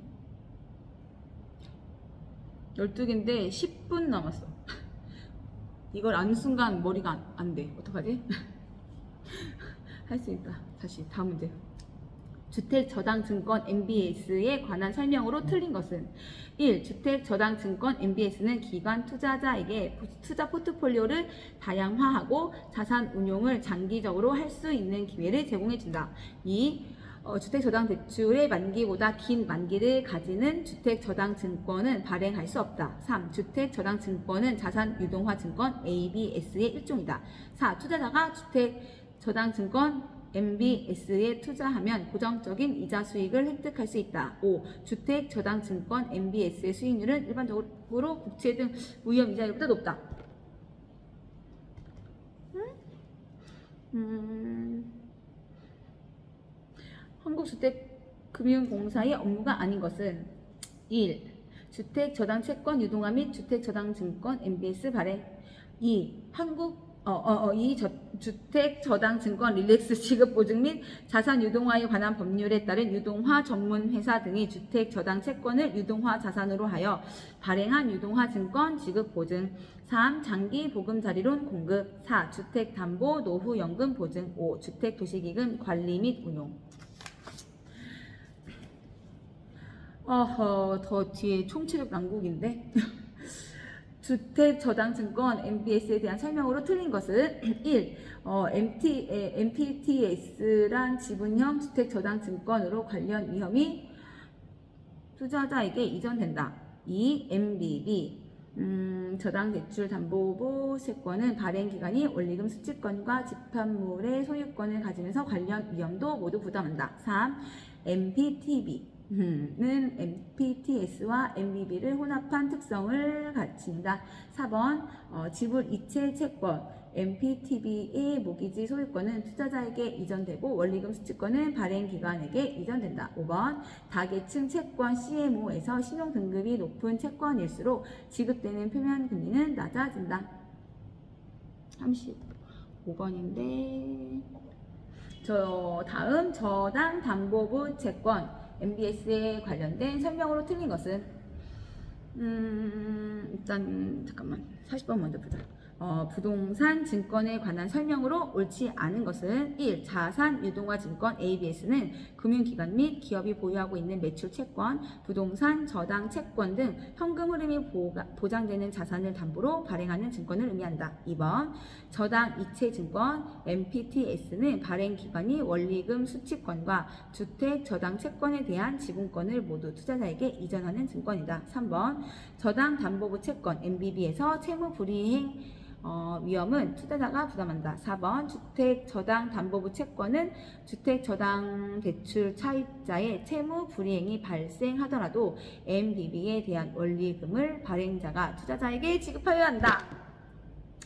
12개인데 10분 남았어. 이걸 아는 순간 머리가 안 돼. 어떡하지? 할 수 있다. 다시 다음 문제. 주택저당증권 MBS에 관한 설명으로 틀린 것은 1. 주택저당증권 MBS는 기관 투자자에게 투자 포트폴리오를 다양화하고 자산 운용을 장기적으로 할 수 있는 기회를 제공해준다. 2. 주택저당대출의 만기보다 긴 만기를 가지는 주택저당증권은 발행할 수 없다. 3. 주택저당증권은 자산유동화증권 ABS의 일종이다. 4. 투자자가 주택저당증권 MBS에 투자하면 고정적인 이자 수익을 획득할 수 있다. 5. 주택저당증권 MBS의 수익률은 일반적으로 국채 등 무이자 이자율보다 높다. 한국주택금융공사의 업무가 아닌 것은 1. 주택저당채권 유동화 및 주택저당증권 MBS 발행. 2. 주택저당증권 릴렉스 지급 보증 및 자산 유동화에 관한 법률에 따른 유동화 전문회사 등이 주택저당채권을 유동화 자산으로 하여 발행한 유동화증권 지급 보증. 3. 장기 보금자리론 공급. 4. 주택담보 노후연금 보증. 5. 주택도시기금 관리 및 운용. 더 뒤에 총체적 난국인데 주택저당증권 MBS에 대한 설명으로 틀린 것은 1. MPTS란 지분형 주택저당증권으로 관련 위험이 투자자에게 이전된다. 2. MBB 저당대출담보부 채권은 발행기관이 원리금 수취권과 집합물의 소유권을 가지면서 관련 위험도 모두 부담한다. 3. MPTB 는 MPTS와 MBB를 혼합한 특성을 갖춘다. 4번 지불 이체 채권 MPTB의 모기지 소유권은 투자자에게 이전되고 원리금 수취권은 발행기관에게 이전된다. 5번 다계층 채권 CMO에서 신용등급이 높은 채권일수록 지급되는 표면금리는 낮아진다. 35번인데 다음 저당담보부 채권 MBS에 관련된 설명으로 틀린 것은 일단 잠깐만 40번 먼저 보자. 부동산 증권에 관한 설명으로 옳지 않은 것은 1. 자산 유동화 증권 ABS는 금융기관 및 기업이 보유하고 있는 매출 채권, 부동산 저당 채권 등 현금 흐름이 보장되는 자산을 담보로 발행하는 증권을 의미한다. 2번 저당 이체 증권 MPTS는 발행기관이 원리금 수취권과 주택 저당 채권에 대한 지분권을 모두 투자자에게 이전하는 증권이다. 3번 저당 담보부 채권 MBB에서 채무 불이행 위험은 투자자가 부담한다. 4번 주택저당담보부 채권은 주택저당대출 차입자의 채무 불이행이 발생하더라도 MBB에 대한 원리금을 발행자가 투자자에게 지급하여야 한다.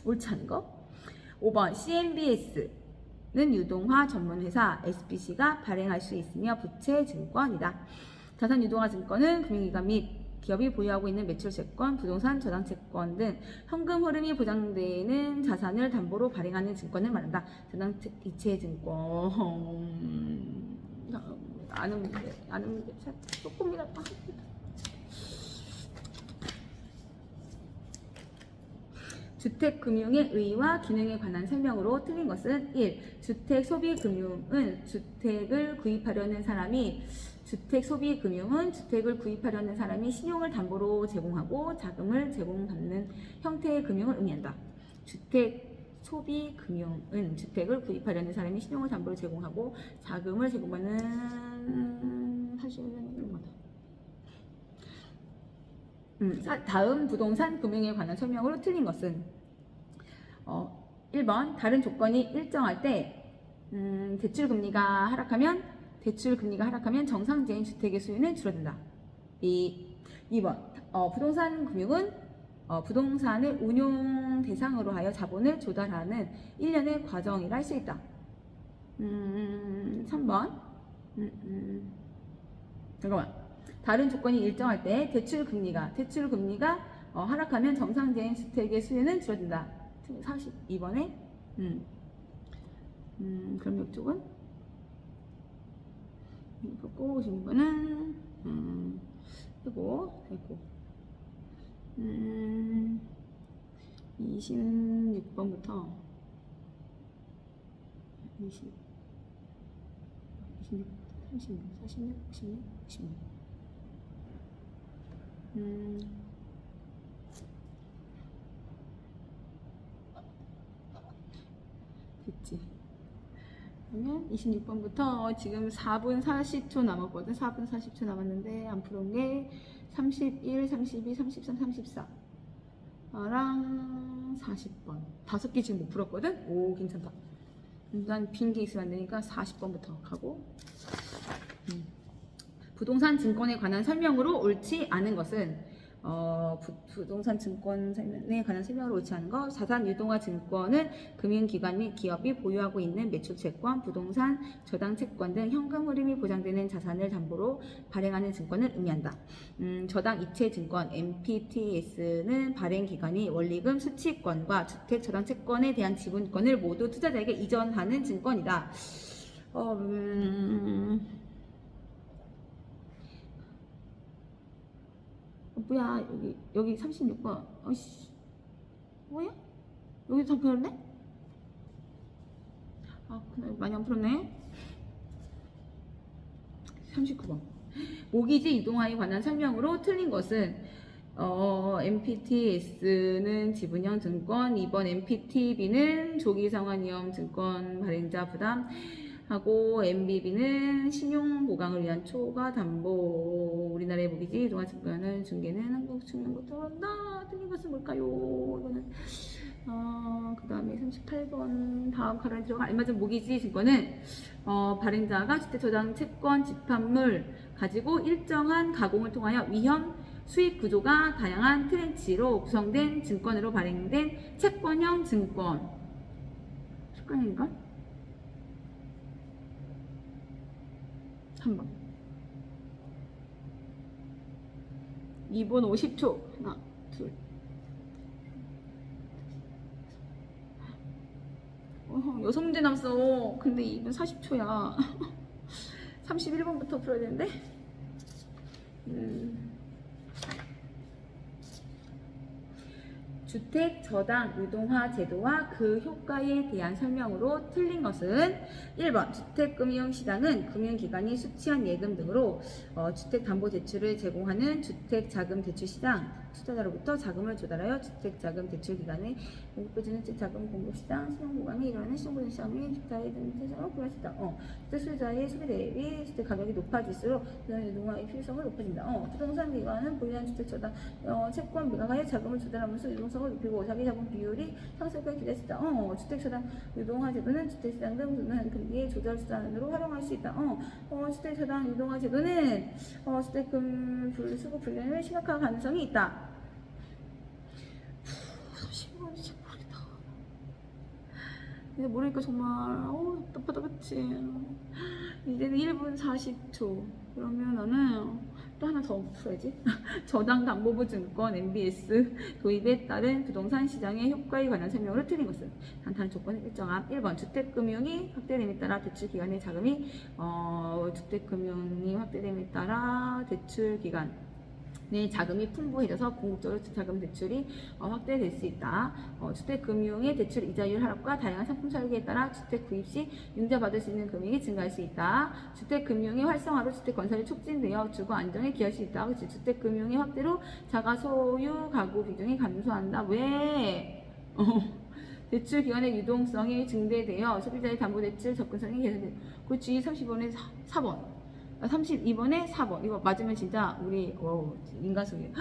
옳지 않은 거? 5번 CMBS는 유동화 전문회사 SBC가 발행할 수 있으며 부채증권이다. 자산유동화 증권은 금융기관 및 기업이 보유하고 있는 매출채권, 부동산 저당채권 등 현금 흐름이 보장되는 자산을 담보로 발행하는 증권을 말한다. 저당이체증권 아는 문제 조금이라도 주택금융의 의의와 기능에 관한 설명으로 틀린 것은 1. 주택소비금융은 주택을 구입하려는 사람이 신용을 담보로 제공하고 자금을 제공받는 형태의 금융을 의미한다. 주택소비금융은 주택을 구입하려는 사람이 신용을 담보로 제공하고 자금을 제공받는 다음 부동산 금융에 관한 설명으로 틀린 것은 1번 다른 조건이 일정할 때 대출금리가 하락하면 정상적인 주택의 수요는 줄어든다. 2번 부동산 금융은 부동산을 운용 대상으로 하여 자본을 조달하는 일련의 과정이라 할 수 있다. 3번 잠깐만 다른 조건이 일정할 때 대출금리가 하락하면 정상적인 주택의 수요는 줄어든다. 42번에 그럼 이쪽은 이거 꼬우신 거는 되고 26번부터 26, 36, 46, 46, 56 됐지. 그러면 26번부터 지금 4분 40초 남았거든. 4분 40초 남았는데 안 푸른 게 31, 32, 33, 34랑 40번 5개 지금 못 풀었거든. 오 괜찮다. 일단 빈 게 있으면 안 되니까 40번부터 가고 부동산 증권에 관한 설명으로 옳지 않은 것은 부동산 증권에 관한 설명으로 옳지 않은 것. 자산 유동화 증권은 금융기관 및 기업이 보유하고 있는 매출 채권, 부동산, 저당 채권 등 현금 흐름이 보장되는 자산을 담보로 발행하는 증권을 의미한다. 저당 이체 증권 MPTS는 발행 기관이 원리금 수취권과 주택 저당 채권에 대한 지분권을 모두 투자자에게 이전하는 증권이다. 뭐야, 여기 36번. 어이씨. 뭐야? 여기 다 풀었네? 많이 안 풀었네. 39번. 모기지 이동화에 관한 설명으로 틀린 것은 MPTS는 지분형 증권, 2번 MPTB는 조기상환위험 증권 발행자 부담 하고 MBB는 신용 보강을 위한 초과 담보. 우리나라의 모기지 이동화 증권을 중개는 한국 증권부터 한다. 틀린 것은 뭘까요? 이거는 그 다음에 38번 다음 가로에 들어가 알맞은 모기지 증권은 발행자가 주택저당 채권 집합물 가지고 일정한 가공을 통하여 위험 수익 구조가 다양한 트렌치로 구성된 증권으로 발행된 채권형 증권. 채권인가? 3번. 2번 50초. 하나, 둘. 여섯 문제 남았어. 근데 2분 40초야. 31번부터 풀어야 되는데. 주택 저당 유동화 제도와 그 효과에 대한 설명으로 틀린 것은 1번 주택금융시장은 금융기관이 수취한 예금 등으로 주택담보대출을 제공하는 주택자금대출시장, 투자자로부터 자금을 조달하여 주택자금대출기관에 공급해주는 주택자금 공급시장, 신용보강이 일어나는 신용보증시장 및 주택자의 등세상으로 구현시장. 주택소유자의 소비 대비 주택가격이 높아질수록 유동화의 필요성을 높아진다. 부동산 기관은 보유한 주택저당 채권 매각하여 자금을 조달하면서 유동성을 높이고 자기 자본 비율이 상승할 기대했다. 주택저당 유동화 제도는 주택시장 등은 금리의 조절 수단으로 활용할 수 있다. 주택저당 유동화 제도는 주택금 수급 불량을 심각한 가능성이 있다. 30분 진짜 모르겠다. 근데 모르니까 정말 답답하다 그치. 이제는 1분 40초. 그러면 나는 또 하나 더 풀어야지. 저당담보부증권 MBS 도입에 따른 부동산 시장의 효과에 관한 설명으로 틀린 것은 단타는 조건을 일정함. 1번 주택금융이 확대됨에 따라 대출기관의 자금이 주택금융이 확대됨에 따라 대출기관 내 자금이 풍부해져서 궁극적으로 자금 대출이 확대될 수 있다. 주택금융의 대출 이자율 하락과 다양한 상품 설계에 따라 주택 구입 시 융자받을 수 있는 금액이 증가할 수 있다. 주택금융의 활성화로 주택 건설이 촉진되어 주거 안정에 기여할 수 있다. 그치? 주택금융의 확대로 자가 소유 가구 비중이 감소한다. 왜? 대출 기관의 유동성이 증대되어 소비자의 담보대출 접근성이 개선된다. 그렇지. 30번에 4번. 32번에 4번. 이거 맞으면 진짜 우리 인간 속에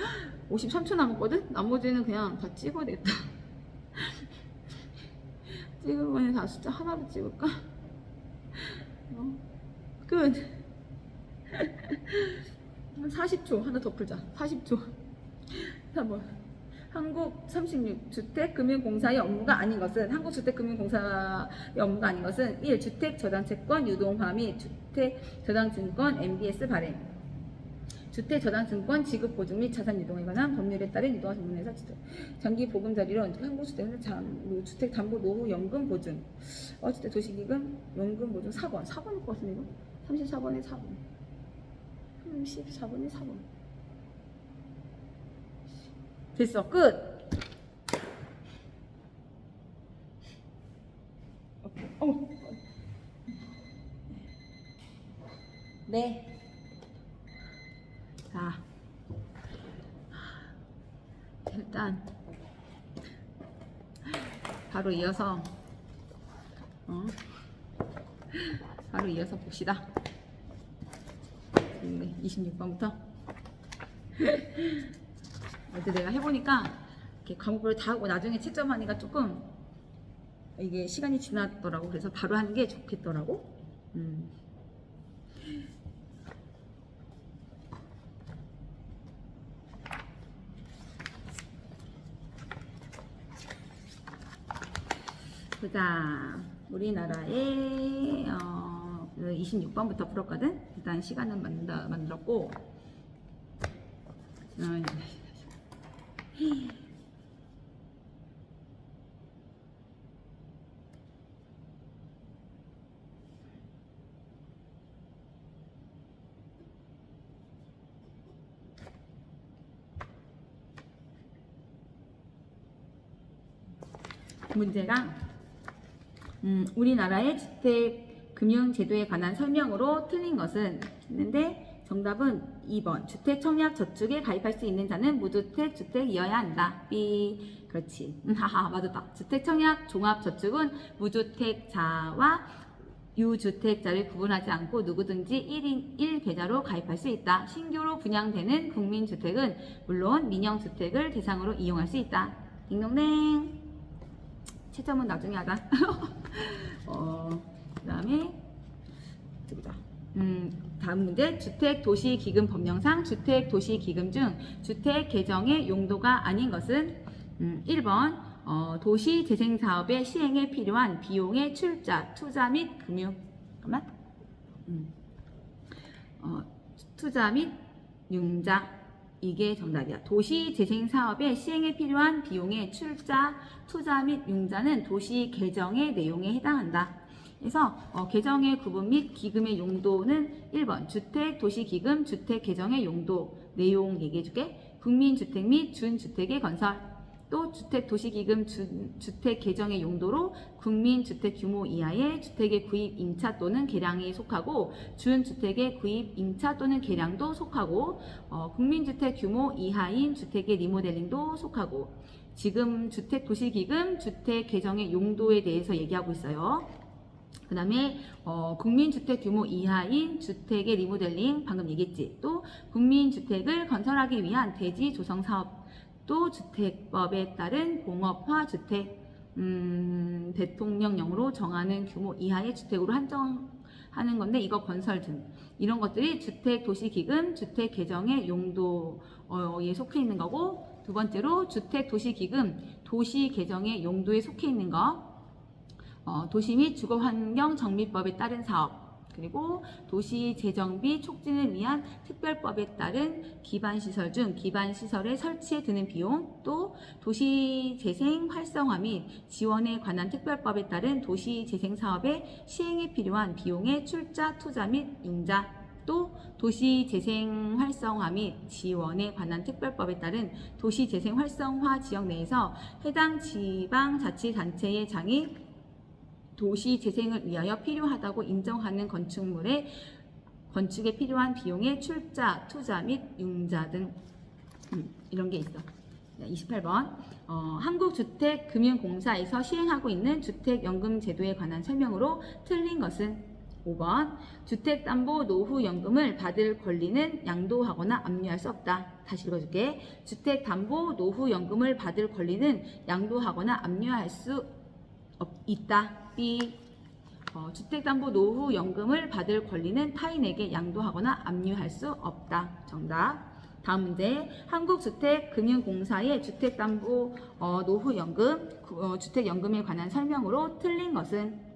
53초 남았거든? 나머지는 그냥 다 찍어야 되겠다. 찍을 거는 다 숫자 하나로 찍을까? 끝. 40초 하나 더 풀자. 40초. 3번. 한국주택금융공사의 업무가 아닌 것은 한국주택금융공사의 업무가 아닌 것은 1. 주택저당채권 유동화 및 주택저당증권 MBS 발행, 주택저당증권 지급보증 및 자산 유동에 관한 법률에 따른 유동화 전문회사 장기 보금자리로 한국주택담보노후 연금보증, 주택도시기금 연금보증 4번. 4번일 것 같은데 이거? 34번에 4번. 34번에 4번. 됐어. 끝. 네. 자, 일단 바로 이어서 봅시다. 26번부터. 어제 내가 해보니까 이렇게 과목별로 다 하고 나중에 채점하니까 조금 이게 시간이 지났더라고. 그래서 바로 하는 게 좋겠더라고. 보자. 우리나라의 26번부터 풀었거든. 일단 시간은 만들었고. 문제가 우리나라의 주택금융제도에 관한 설명으로 틀린 것은 했는데 정답은 2번 주택청약저축에 가입할 수 있는 자는 무주택 주택이어야 한다. B. 그렇지. 하하 맞았다. 주택청약종합저축은 무주택자와 유주택자를 구분하지 않고 누구든지 1인 1계좌로 가입할 수 있다. 신규로 분양되는 국민주택은 물론 민영주택을 대상으로 이용할 수 있다. 딩동댕. 채점은 나중에 하자. 그 다음에 다음 문제. 주택도시기금 법령상 주택도시기금 중 주택 개정의 용도가 아닌 것은 1번 도시재생사업의 시행에 필요한 비용의 출자, 투자 및 금융 투자 및 융자. 이게 정답이야. 도시재생사업의 시행에 필요한 비용의 출자, 투자 및 융자는 도시 개정의 내용에 해당한다. 그래서 개정의 구분 및 기금의 용도는 1번 주택도시기금 주택개정의 용도 내용 얘기해줄게. 국민주택 및 준주택의 건설. 또 주택도시기금 주택개정의 용도로 국민주택 규모 이하의 주택의 구입 임차 또는 개량이 속하고 준주택의 구입 임차 또는 개량도 속하고 국민주택 규모 이하인 주택의 리모델링도 속하고. 지금 주택도시기금 주택개정의 용도에 대해서 얘기하고 있어요. 그 다음에 국민주택 규모 이하인 주택의 리모델링 방금 얘기했지. 또 국민주택을 건설하기 위한 대지 조성 사업. 또 주택법에 따른 공업화 주택, 대통령령으로 정하는 규모 이하의 주택으로 한정하는 건데 이거 건설 등 이런 것들이 주택도시기금 주택개정의 용도에 속해 있는 거고. 두 번째로 주택도시기금 도시개정의 용도에 속해 있는 거. 도시 및 주거환경 정비법에 따른 사업. 그리고 도시재정비 촉진을 위한 특별법에 따른 기반시설 중 기반시설의 설치에 드는 비용. 또 도시재생 활성화 및 지원에 관한 특별법에 따른 도시재생사업의 시행에 필요한 비용의 출자, 투자 및 융자. 또 도시재생 활성화 및 지원에 관한 특별법에 따른 도시재생 활성화 지역 내에서 해당 지방자치단체의 장이 도시 재생을 위하여 필요하다고 인정하는 건축물의 건축에 필요한 비용의 출자, 투자 및 융자 등 이런 게 있어. 28번 한국주택금융공사에서 시행하고 있는 주택연금제도에 관한 설명으로 틀린 것은 5번 주택담보노후연금을 받을 권리는 양도하거나 압류할 수 없다. 다시 읽어줄게. 주택담보노후연금을 받을 권리는 양도하거나 압류할 수 있다. B. 주택담보노후연금을 받을 권리는 타인에게 양도하거나 압류할 수 없다. 정답. 다음 문제. 한국주택금융공사의 주택담보노후연금 주택연금에 관한 설명으로 틀린 것은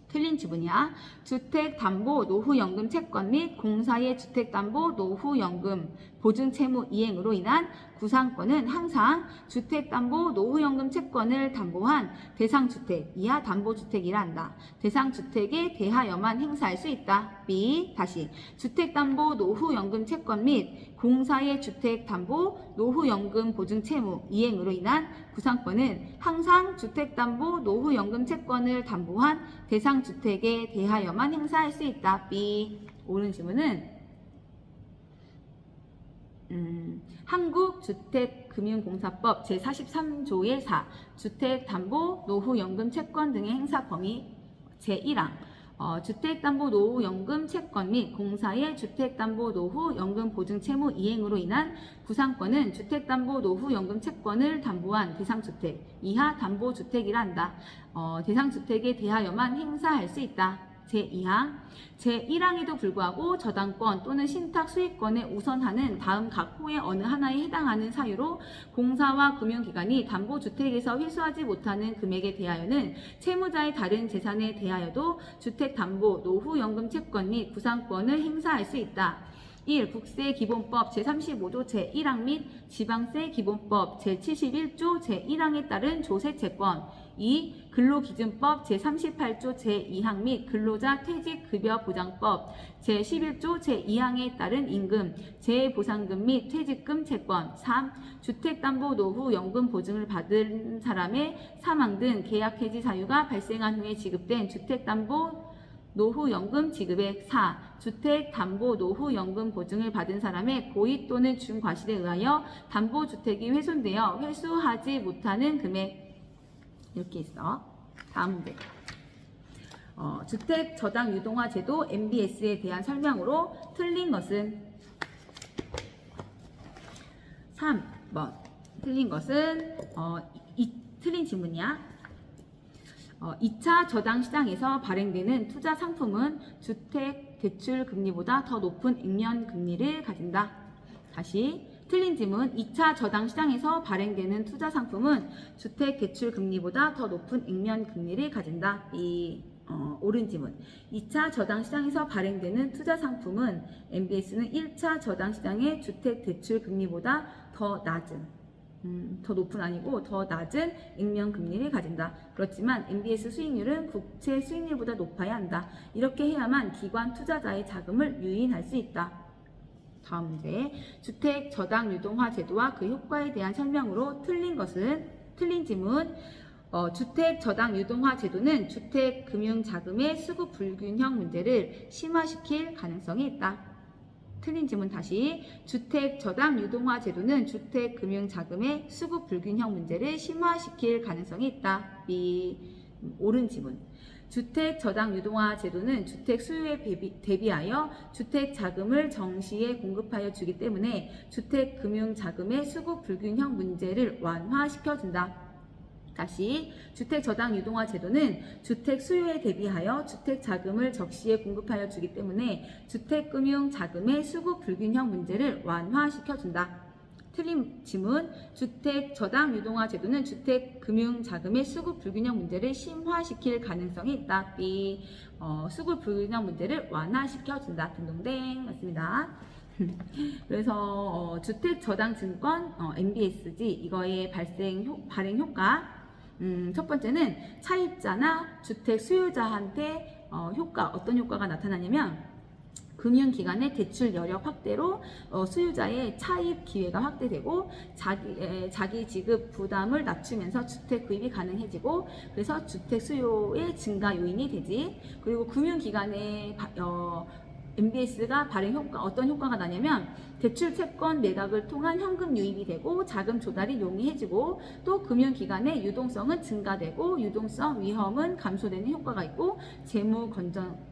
틀린 지문이야. 주택담보노후연금 채권 및 공사의 주택담보노후연금 보증채무 이행으로 인한 구상권은 항상 주택담보노후연금 채권을 담보한 대상주택 이하 담보주택이라 한다. 대상주택에 대하여만 행사할 수 있다. B. 다시 주택담보노후연금 채권 및 공사의 주택담보노후연금 보증채무 이행으로 인한 구상권은 항상 주택담보노후연금 채권을 담보한 대상주택에 대하여만 행사할 수 있다. B. 옳은 지문은 한국주택금융공사법 제43조의 4 주택담보노후연금 채권 등의 행사 범위 제1항 주택담보노후연금 채권 및 공사의 주택담보노후연금 보증채무 이행으로 인한 구상권은 주택담보노후연금 채권을 담보한 대상주택 이하 담보주택이라 한다. 대상주택에 대하여만 행사할 수 있다. 제2항 제1항에도 불구하고 저당권 또는 신탁 수익권에 우선하는 다음 각 호의 어느 하나에 해당하는 사유로 공사와 금융기관이 담보주택에서 회수하지 못하는 금액에 대하여는 채무자의 다른 재산에 대하여도 주택담보 노후연금 채권 및 구상권을 행사할 수 있다. 1. 국세기본법 제35조 제1항 및 지방세기본법 제71조 제1항에 따른 조세채권. 2. 근로기준법 제38조 제2항 및 근로자 퇴직급여보장법 제11조 제2항에 따른 임금, 재보상금 및 퇴직금 채권. 3. 주택담보노후연금 보증을 받은 사람의 사망 등 계약해지 사유가 발생한 후에 지급된 주택담보 노후연금 지급액. 4. 주택담보노후연금 보증을 받은 사람의 고의 또는 준과실에 의하여 담보주택이 훼손되어 회수하지 못하는 금액. 이렇게 있어. 다음 문제. 주택저당유동화제도 MBS에 대한 설명으로 틀린 것은 3번. 틀린 것은 틀린 질문이야. 2차 저당시장에서 발행되는 투자 상품은 주택 대출 금리보다 더 높은 액면 금리를 가진다. 다시 틀린 질문. 2차 저당시장에서 발행되는 투자 상품은 주택 대출 금리보다 더 높은 액면 금리를 가진다. 옳은 질문. 2차 저당시장에서 발행되는 투자 상품은 MBS는 1차 저당시장의 주택 대출 금리보다 더 낮은 더 높은 아니고 더 낮은 액면 금리를 가진다. 그렇지만 MBS 수익률은 국채 수익률보다 높아야 한다. 이렇게 해야만 기관 투자자의 자금을 유인할 수 있다. 다음 문제. 주택 저당 유동화 제도와 그 효과에 대한 설명으로 틀린 것은 틀린 질문. 주택 저당 유동화 제도는 주택 금융 자금의 수급 불균형 문제를 심화시킬 가능성이 있다. 틀린 질문 다시. 주택 저당 유동화 제도는 주택 금융 자금의 수급 불균형 문제를 심화시킬 가능성이 있다. 옳은 질문. 주택 저당 유동화 제도는 주택 수요에 대비하여 주택 자금을 정시에 공급하여 주기 때문에 주택 금융 자금의 수급 불균형 문제를 완화시켜 준다. 다시. 주택 저당 유동화 제도는 주택 수요에 대비하여 주택 자금을 적시에 공급하여 주기 때문에 주택 금융 자금의 수급 불균형 문제를 완화시켜 준다. 틀린 질문. 주택 저당 유동화 제도는 주택 금융 자금의 수급 불균형 문제를 심화시킬 가능성이 있다. B. 수급 불균형 문제를 완화시켜 준다. 딩동댕. 맞습니다. 그래서 주택 저당 증권 MBSG 이거의 발행 효과. 첫 번째는 차입자나 주택 수요자한테 어떤 효과가 나타나냐면 금융기관의 대출 여력 확대로 수요자의 차입 기회가 확대되고 자기 지급 부담을 낮추면서 주택 구입이 가능해지고 그래서 주택 수요의 증가 요인이 되지. 그리고 금융기관의 MBS가 발행 효과 어떤 효과가 나냐면 대출 채권 매각을 통한 현금 유입이 되고 자금 조달이 용이해지고 또 금융기관의 유동성은 증가되고 유동성 위험은 감소되는 효과가 있고 재무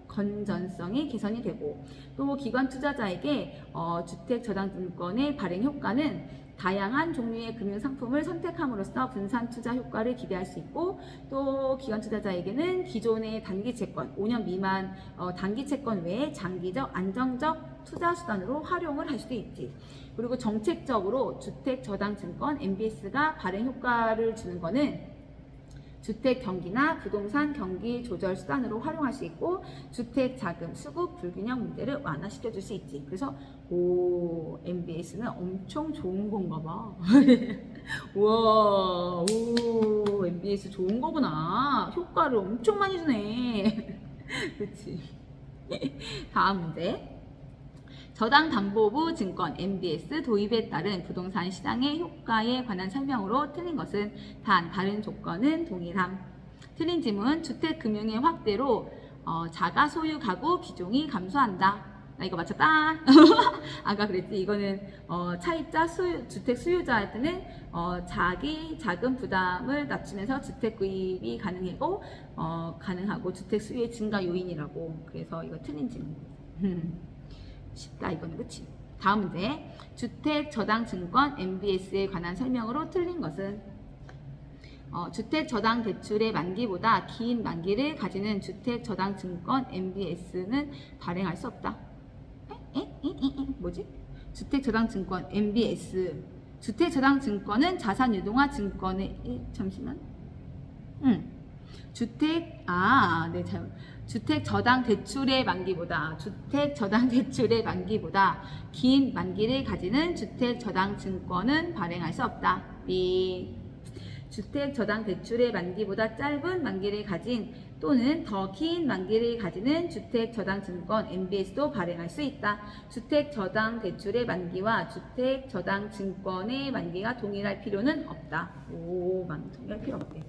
건전성이 개선이 되고 또 기관 투자자에게 주택 저당증권의 발행 효과는 다양한 종류의 금융상품을 선택함으로써 분산 투자 효과를 기대할 수 있고 또 기관 투자자에게는 기존의 단기 채권, 5년 미만 단기 채권 외에 장기적 안정적 투자 수단으로 활용을 할 수도 있지. 그리고 정책적으로 주택 저당증권 MBS가 발행 효과를 주는 거는 주택 경기나 부동산 경기 조절 수단으로 활용할 수 있고 주택 자금 수급 불균형 문제를 완화시켜 줄 수 있지. 그래서 MBS는 엄청 좋은 건가 봐. 우와, MBS 좋은 거구나. 효과를 엄청 많이 주네. 그렇지. 다음 문제. 저당담보부 증권 MBS 도입에 따른 부동산 시장의 효과에 관한 설명으로 틀린 것은 다른 조건은 동일함. 틀린 질문. 주택금융의 확대로 자가 소유 가구 비중이 감소한다. 나 이거 맞췄다. 아까 그랬지. 이거는 차입자 주택 수요자한테는 자기 자금 부담을 낮추면서 주택 구입이 가능하고 주택 수요의 증가 요인이라고. 그래서 이거 틀린 질문. 쉽다 이거는. 그치? 다음 문제. 주택 저당 증권 MBS에 관한 설명으로 틀린 것은 주택저당대출의 만기보다 긴 만기를 가지는 주택저당증권 MBS는 발행할 수 없다. 뭐지? 주택저당증권 MBS. 주택저당증권은 자산유동화 증권의 잠시만. 주택저당대출의 만기보다 긴 만기를 가지는 주택저당증권은 발행할 수 없다. 주택저당대출의 만기보다 짧은 만기를 가진 또는 더 긴 만기를 가지는 주택저당증권 MBS도 발행할 수 있다. 주택저당대출의 만기와 주택저당증권의 만기가 동일할 필요는 없다. 동일할 필요 없대.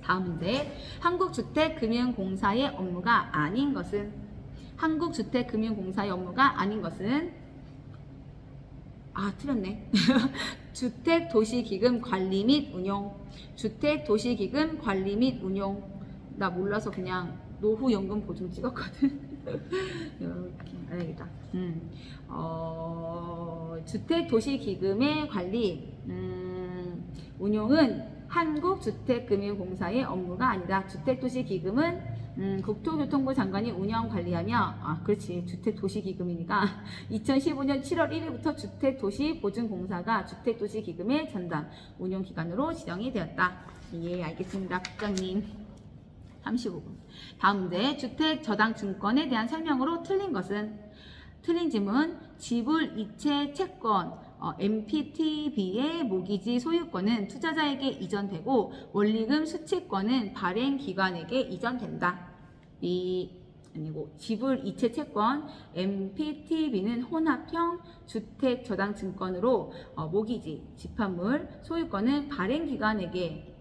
다음 문제. 한국주택금융공사의 업무가 아닌 것은? 한국주택금융공사의 업무가 아닌 것은? 틀렸네. 주택도시기금 관리 및 운용. 주택도시기금 관리 및 운용. 나 몰라서 그냥 노후연금 보증 찍었거든. 이렇게 알겠다. 주택도시기금의 관리, 운용은 한국주택금융공사의 업무가 아니다. 주택도시기금은 국토교통부 장관이 운영 관리하며 그렇지 주택도시기금이니까 2015년 7월 1일부터 주택도시보증공사가 주택도시기금의 전담 운용기관으로 지정이 되었다. 예, 알겠습니다. 국장님. 35분. 다음 문제. 주택저당증권에 대한 설명으로 틀린 것은? 틀린 질문. 지불이체 채권 MPTB의 모기지 소유권은 투자자에게 이전되고 원리금 수취권은 발행기관에게 이전된다. 아니고 지불이체 채권 MPTB는 혼합형 주택저당증권으로 모기지, 집합물, 소유권은 발행기관에게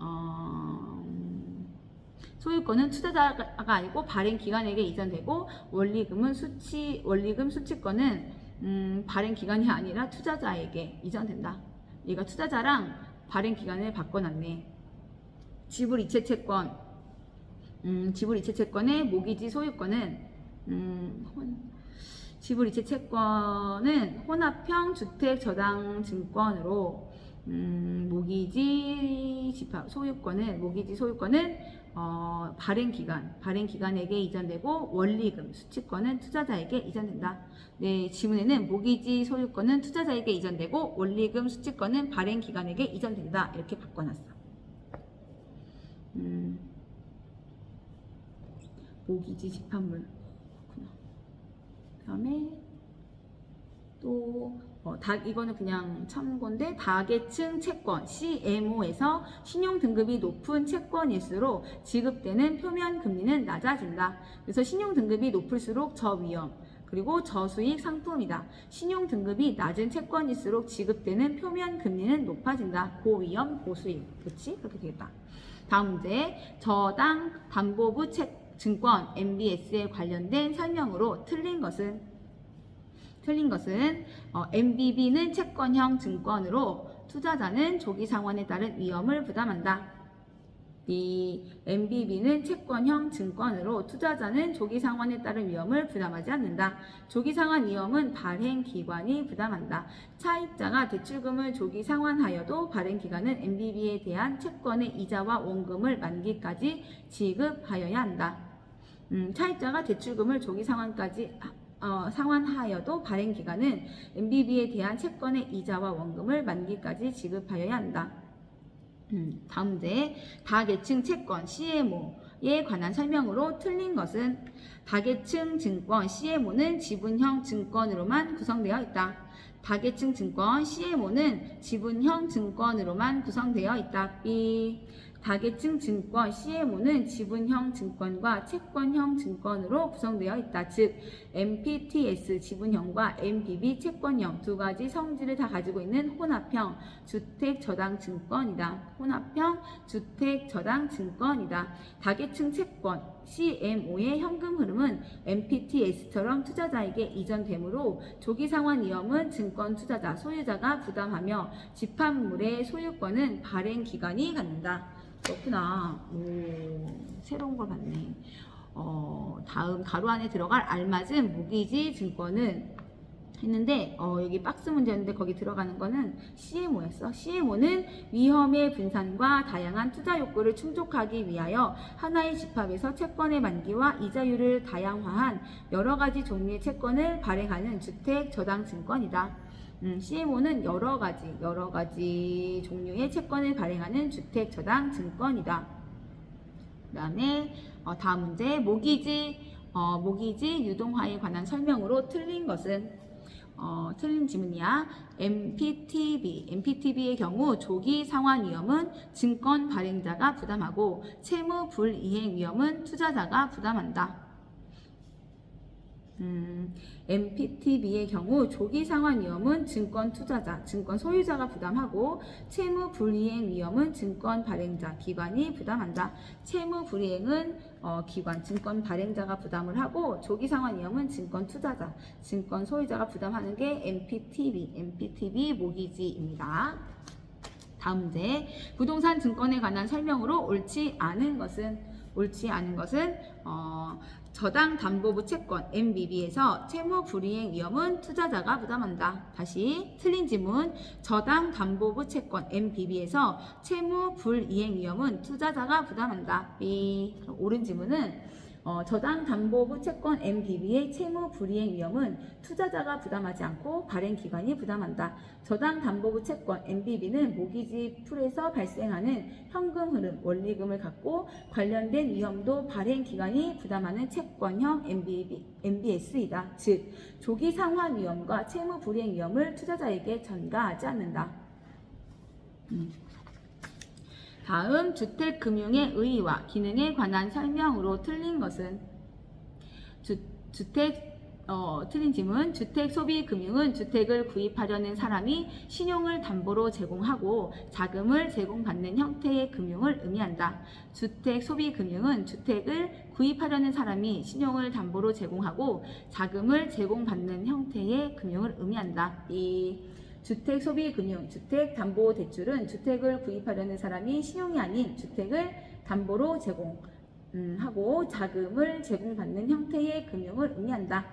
소유권은 투자자가 아니고 발행기관에게 이전되고 원리금 수취권은 발행기관이 아니라 투자자에게 이전된다. 얘가 투자자랑 발행기관을 바꿔놨네. 지불이체채권의 모기지 소유권은 지불이체채권은 혼합형 주택저당증권으로 모기지 소유권은 발행기관에게 이전되고 원리금 수취권은 투자자에게 이전된다. 네, 지문에는 모기지 소유권은 투자자에게 이전되고 원리금 수취권은 발행기관에게 이전된다. 이렇게 바꿔놨어. 모기지 집합물. 그 다음에 또 이거는 그냥 참고인데 다계층 채권 CMO에서 신용등급이 높은 채권일수록 지급되는 표면금리는 낮아진다. 그래서 신용등급이 높을수록 저위험 그리고 저수익 상품이다. 신용등급이 낮은 채권일수록 지급되는 표면금리는 높아진다. 고위험 고수익. 그렇지? 그렇게 되겠다. 다음 문제. 저당 담보부 증권 MBS에 관련된 설명으로 틀린 것은? MBB는 채권형 증권으로 투자자는 조기 상환에 따른 위험을 부담한다. 이 MBB는 채권형 증권으로 투자자는 조기 상환에 따른 위험을 부담하지 않는다. 조기 상환 위험은 발행기관이 부담한다. 차입자가 대출금을 조기 상환하여도 발행기관은 MBB에 대한 채권의 이자와 원금을 만기까지 지급하여야 한다. 차입자가 대출금을 조기 상환하여도 발행기관은 MBB에 대한 채권의 이자와 원금을 만기까지 지급하여야 한다. 다음 문제. 다계층 채권 CMO에 관한 설명으로 틀린 것은? 다계층 증권 CMO는 지분형 증권으로만 구성되어 있다. 다계층 증권 CMO는 지분형 증권으로만 구성되어 있다. 다계층 증권 CMO는 지분형 증권과 채권형 증권으로 구성되어 있다. 즉 MPTS 지분형과 MBB 채권형 두 가지 성질을 다 가지고 있는 혼합형 주택저당증권이다. 혼합형 주택저당증권이다. 다계층 채권 CMO의 현금 흐름은 MPTS처럼 투자자에게 이전되므로 조기 상환 위험은 증권 투자자 소유자가 부담하며 집합물의 소유권은 발행기관이 갖는다. 그렇구나. 새로운 걸 봤네. 다음 가로 안에 들어갈 알맞은 모기지 증권은 했는데 여기 박스 문제였는데 거기 들어가는 거는 CMO였어. CMO는 위험의 분산과 다양한 투자 욕구를 충족하기 위하여 하나의 집합에서 채권의 만기와 이자율을 다양화한 여러 가지 종류의 채권을 발행하는 주택 저당 증권이다. CMO는 여러 가지 종류의 채권을 발행하는 주택 저당 증권이다. 그다음에 다음 문제 모기지 유동화에 관한 설명으로 틀린 것은 틀린 지문이야. MPTB의 경우 조기 상환 위험은 증권 발행자가 부담하고 채무 불이행 위험은 투자자가 부담한다. MPTB의 경우 조기 상환 위험은 증권 투자자, 증권 소유자가 부담하고 채무 불이행 위험은 증권 발행자, 기관이 부담한다. 채무 불이행은 기관, 증권 발행자가 부담을 하고 조기 상환 위험은 증권 투자자, 증권 소유자가 부담하는 게 MPTB 모기지입니다. 다음 문제. 부동산 증권에 관한 설명으로 옳지 않은 것은 저당담보부 채권 MBB에서 채무 불이행 위험은 투자자가 부담한다. 다시 틀린 지문. 저당담보부 채권 MBB에서 채무 불이행 위험은 투자자가 부담한다. B. 옳은 지문은 저당담보부 채권 MBB의 채무 불이행 위험은 투자자가 부담하지 않고 발행기관이 부담한다. 저당담보부 채권 MBB는 모기지 풀에서 발생하는 현금 흐름, 원리금을 갖고 관련된 위험도 발행기관이 부담하는 채권형 MBS이다. 즉, 조기 상환 위험과 채무 불이행 위험을 투자자에게 전가하지 않는다. 다음 주택금융의 의의와 기능에 관한 설명으로 틀린 것은 틀린 지문. 주택소비금융은 주택을 구입하려는 사람이 신용을 담보로 제공하고 자금을 제공받는 형태의 금융을 의미한다. 주택소비금융은 주택을 구입하려는 사람이 신용을 담보로 제공하고 자금을 제공받는 형태의 금융을 의미한다. 주택소비금융, 주택담보대출은 주택을 구입하려는 사람이 신용이 아닌 주택을 담보로 제공하고 자금을 제공받는 형태의 금융을 의미한다.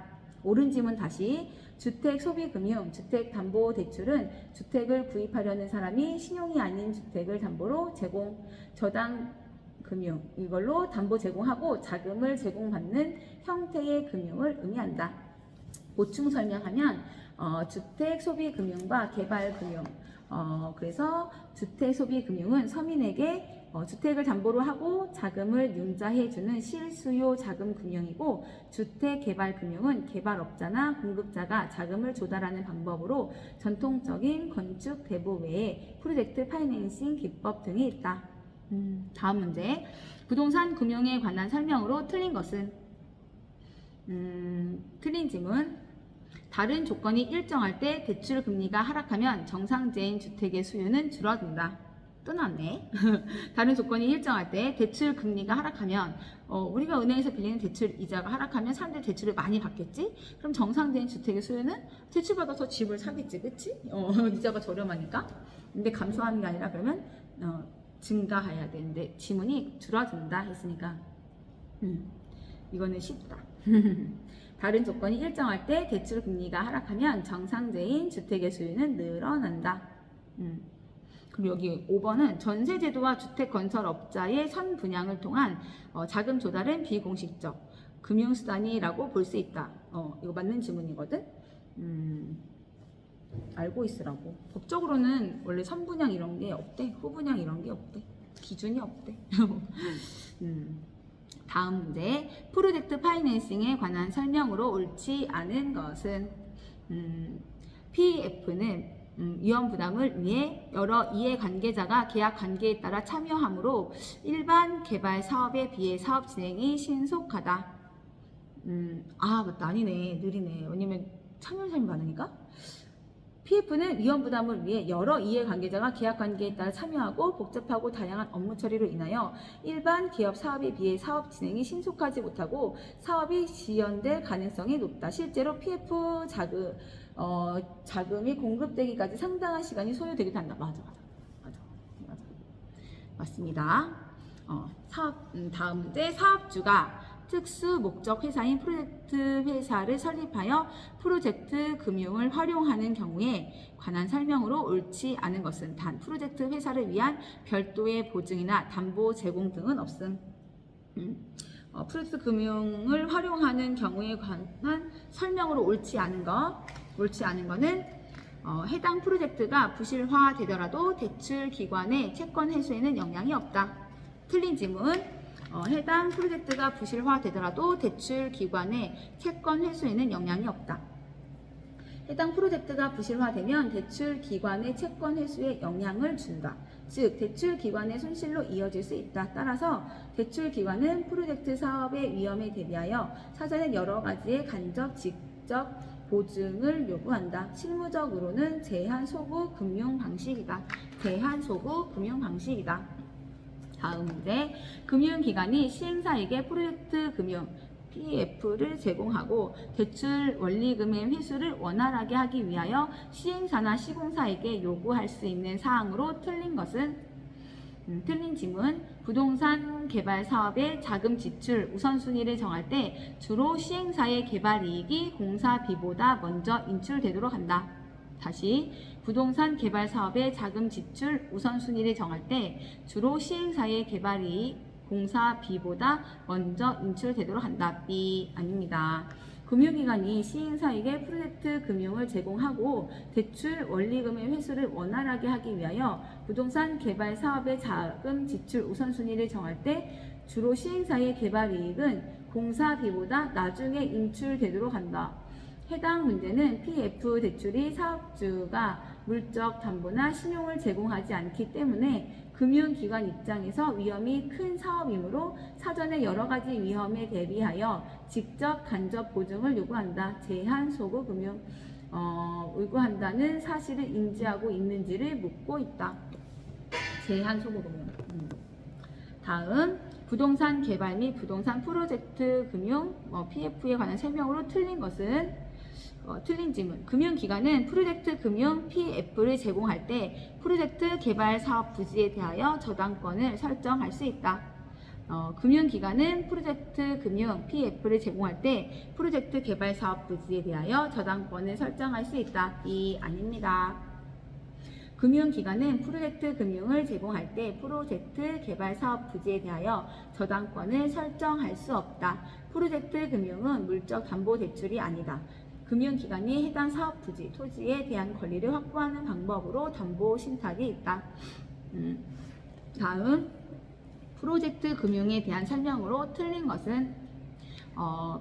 옳은 지문 다시. 주택소비금융, 주택담보대출은 주택을 구입하려는 사람이 신용이 아닌 주택을 담보로 저당금융 이걸로 담보 제공하고 자금을 제공받는 형태의 금융을 의미한다. 보충 설명하면 주택소비금융과 개발금융 그래서 주택소비금융은 서민에게 주택을 담보로 하고 자금을 융자해주는 실수요 자금금융이고 주택개발금융은 개발업자나 공급자가 자금을 조달하는 방법으로 전통적인 건축 대부 외에 프로젝트 파이낸싱 기법 등이 있다. 다음 문제. 부동산 금융에 관한 설명으로 틀린 것은 틀린 지문. 다른 조건이 일정할 때 대출 금리가 하락하면 정상재인 주택의 수요는 줄어든다. 또 나왔네. 다른 조건이 일정할 때 대출 금리가 하락하면 우리가 은행에서 빌리는 대출 이자가 하락하면 사람들이 대출을 많이 받겠지? 그럼 정상재인 주택의 수요는 대출 받아서 집을 사겠지, 그치? 이자가 저렴하니까. 근데 감소하는 게 아니라 그러면 증가해야 되는데 지문이 줄어든다 했으니까 이거는 쉽다. 다른 조건이 일정할 때 대출 금리가 하락하면 정상재인 주택의 수요는 늘어난다. 그리고 여기 5번은 전세제도와 주택건설업자의 선분양을 통한 자금 조달은 비공식적 금융수단이라고 볼 수 있다. 이거 맞는 지문이거든. 알고 있으라고. 법적으로는 원래 선분양 이런 게 없대. 후분양 이런 게 없대. 기준이 없대. 다음 문제. 프로젝트 파이낸싱에 관한 설명으로 옳지 않은 것은 PF는 위험 부담을 위해 여러 이해관계자가 계약 관계에 따라 참여하므로 일반 개발 사업에 비해 사업 진행이 신속하다. 맞다. 아니네. 느리네. 왜냐면 참여하는 사람이 많으니까. PF는 위험 부담을 위해 여러 이해관계자가 계약관계에 따라 참여하고 복잡하고 다양한 업무 처리로 인하여 일반 기업 사업에 비해 사업 진행이 신속하지 못하고 사업이 지연될 가능성이 높다. 실제로 PF 자금이 공급되기까지 상당한 시간이 소요되기도 한다. 맞아. 맞습니다. 다음 문제. 사업주가 특수 목적 회사인 프로젝트 회사를 설립하여 프로젝트 금융을 활용하는 경우에 관한 설명으로 옳지 않은 것은 단 프로젝트 회사를 위한 별도의 보증이나 담보 제공 등은 없음. 프로젝트 금융을 활용하는 경우에 관한 설명으로 옳지 않은 거는 해당 프로젝트가 부실화되더라도 대출 기관의 채권 회수에는 영향이 없다. 틀린 지문. 해당 프로젝트가 부실화되더라도 대출 기관의 채권 회수에는 영향이 없다. 해당 프로젝트가 부실화되면 대출 기관의 채권 회수에 영향을 준다. 즉 대출 기관의 손실로 이어질 수 있다. 따라서 대출 기관은 프로젝트 사업의 위험에 대비하여 사전에 여러 가지의 간접, 직접 보증을 요구한다. 실무적으로는 제한 소구 금융 방식이다. 제한 소구 금융 방식이다. 다음 문제. 금융기관이 시행사에게 프로젝트 금융 PF를 제공하고 대출 원리금의 회수를 원활하게 하기 위하여 시행사나 시공사에게 요구할 수 있는 사항으로 틀린 것은 틀린 지문. 부동산 개발 사업의 자금 지출 우선순위를 정할 때 주로 시행사의 개발 이익이 공사비보다 먼저 인출되도록 한다. 다시 부동산 개발 사업의 자금 지출 우선순위를 정할 때 주로 시행사의 개발 이익 공사비보다 먼저 인출되도록 한다. B 아닙니다. 금융기관이 시행사에게 프로젝트 금융을 제공하고 대출 원리금의 회수를 원활하게 하기 위하여 부동산 개발 사업의 자금 지출 우선순위를 정할 때 주로 시행사의 개발 이익은 공사비보다 나중에 인출되도록 한다. 해당 문제는 PF 대출이 사업주가 물적 담보나 신용을 제공하지 않기 때문에 금융기관 입장에서 위험이 큰 사업이므로 사전에 여러 가지 위험에 대비하여 직접 간접 보증을 요구한다. 제한 소구 금융 요구한다는 사실을 인지하고 있는지를 묻고 있다. 제한 소구 금융. 다음 부동산 개발 및 부동산 프로젝트 금융 PF에 관한 설명으로 틀린 것은 틀린 질문. 금융기관은 프로젝트 금융 PF를 제공할 때 프로젝트 개발 사업 부지에 대하여 저당권을 설정할 수 있다. 금융기관은 프로젝트 금융 PF를 제공할 때 프로젝트 개발 사업 부지에 대하여 저당권을 설정할 수 있다. 이 아닙니다. 금융기관은 프로젝트 금융을 제공할 때 프로젝트 개발 사업 부지에 대하여 저당권을 설정할 수 없다. 프로젝트 금융은 물적 담보 대출이 아니다. 금융기관이 해당 사업 부지, 토지에 대한 권리를 확보하는 방법으로 담보 신탁이 있다. 다음 프로젝트 금융에 대한 설명으로 틀린 것은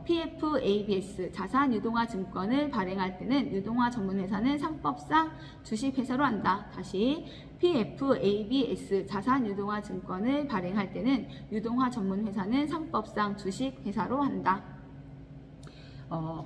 PF, ABS, 자산유동화 증권을 발행할 때는 유동화 전문회사는 상법상 주식회사로 한다. 다시 PF, ABS, 자산유동화 증권을 발행할 때는 유동화 전문회사는 상법상 주식회사로 한다.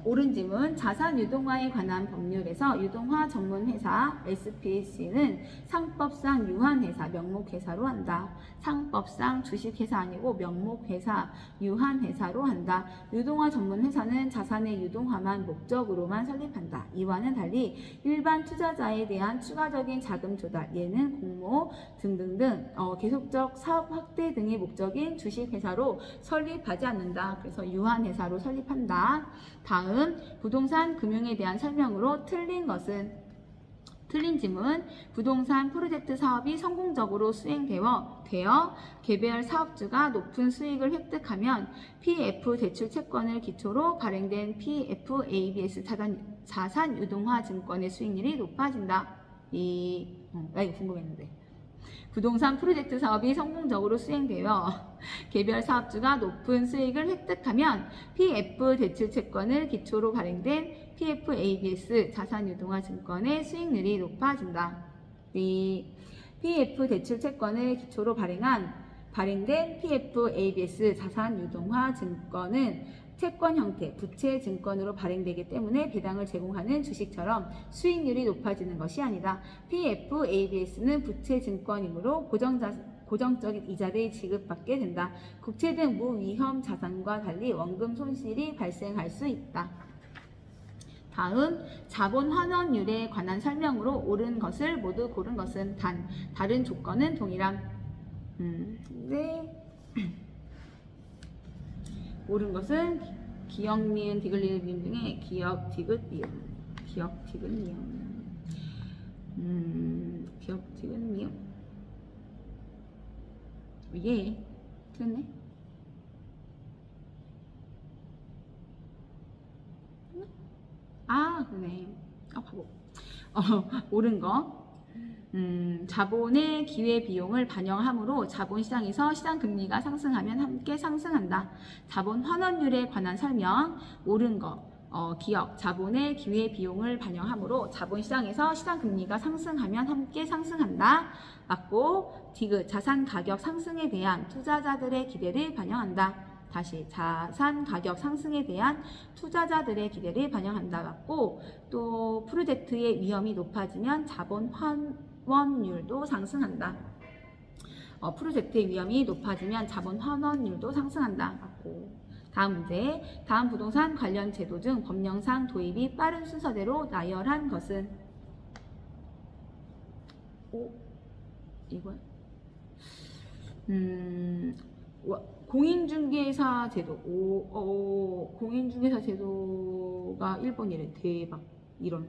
옳은 질문. 자산유동화에 관한 법률에서 유동화 전문회사 SPC는 상법상 유한회사, 명목회사로 한다. 상법상 주식회사 아니고 명목회사, 유한회사로 한다. 유동화 전문회사는 자산의 유동화만 목적으로만 설립한다. 이와는 달리 일반 투자자에 대한 추가적인 자금 조달, 예는 공모 등등등 계속적 사업 확대 등의 목적인 주식회사로 설립하지 않는다. 그래서 유한회사로 설립한다. 다음 부동산 금융에 대한 설명으로 틀린 것은 틀린 질문. 부동산 프로젝트 사업이 성공적으로 수행되어 개별 사업주가 높은 수익을 획득하면 PF 대출 채권을 기초로 발행된 PF, ABS 자산 유동화 증권의 수익률이 높아진다. 나 이거 궁금했는데. 부동산 프로젝트 사업이 성공적으로 수행되어 개별 사업주가 높은 수익을 획득하면 PF 대출 채권을 기초로 발행된 PF, ABS 자산유동화 증권의 수익률이 높아진다. 이 PF 대출 채권을 기초로 발행된 PF, ABS 자산유동화 증권은 채권 형태, 부채 증권으로 발행되기 때문에 배당을 제공하는 주식처럼 수익률이 높아지는 것이 아니다. PF, ABS는 부채 증권이므로 고정적인 이자를 지급받게 된다. 국채 등 무위험 자산과 달리 원금 손실이 발생할 수 있다. 다음 자본 환원율에 관한 설명으로 옳은 것을 모두 고른 것은 다른 조건은 동일함. 옳은 것은 기역, 니은, 디귿, 리을, 미음 중에 기역, 디귿, 미음. 기역, 디귿, 미음. 기역, 디귿, 미음. 예, 틀렸네. 아, 그러네. 바보. 옳은 거. 자본의 기회비용을 반영하므로 자본시장에서 시장금리가 상승하면 함께 상승한다. 자본 환원율에 관한 설명. 옳은 거. 기억. 자본의 기회비용을 반영하므로 자본시장에서 시장금리가 상승하면 함께 상승한다. 맞고. 디귿. 자산 가격 상승에 대한 투자자들의 기대를 반영한다. 다시 자산 가격 상승에 대한 투자자들의 기대를 반영한다. 맞고. 또 프로젝트의 위험이 높아지면 자본 환원율도 상승한다. 프로젝트의 위험이 높아지면 자본 환원율도 상승한다. 맞고. 다음 문제. 다음 부동산 관련 제도 중 법령상 도입이 빠른 순서대로 나열한 것은? 이거야? 공인중개사 제도. 공인중개사 제도가 1번이래. 대박. 이런.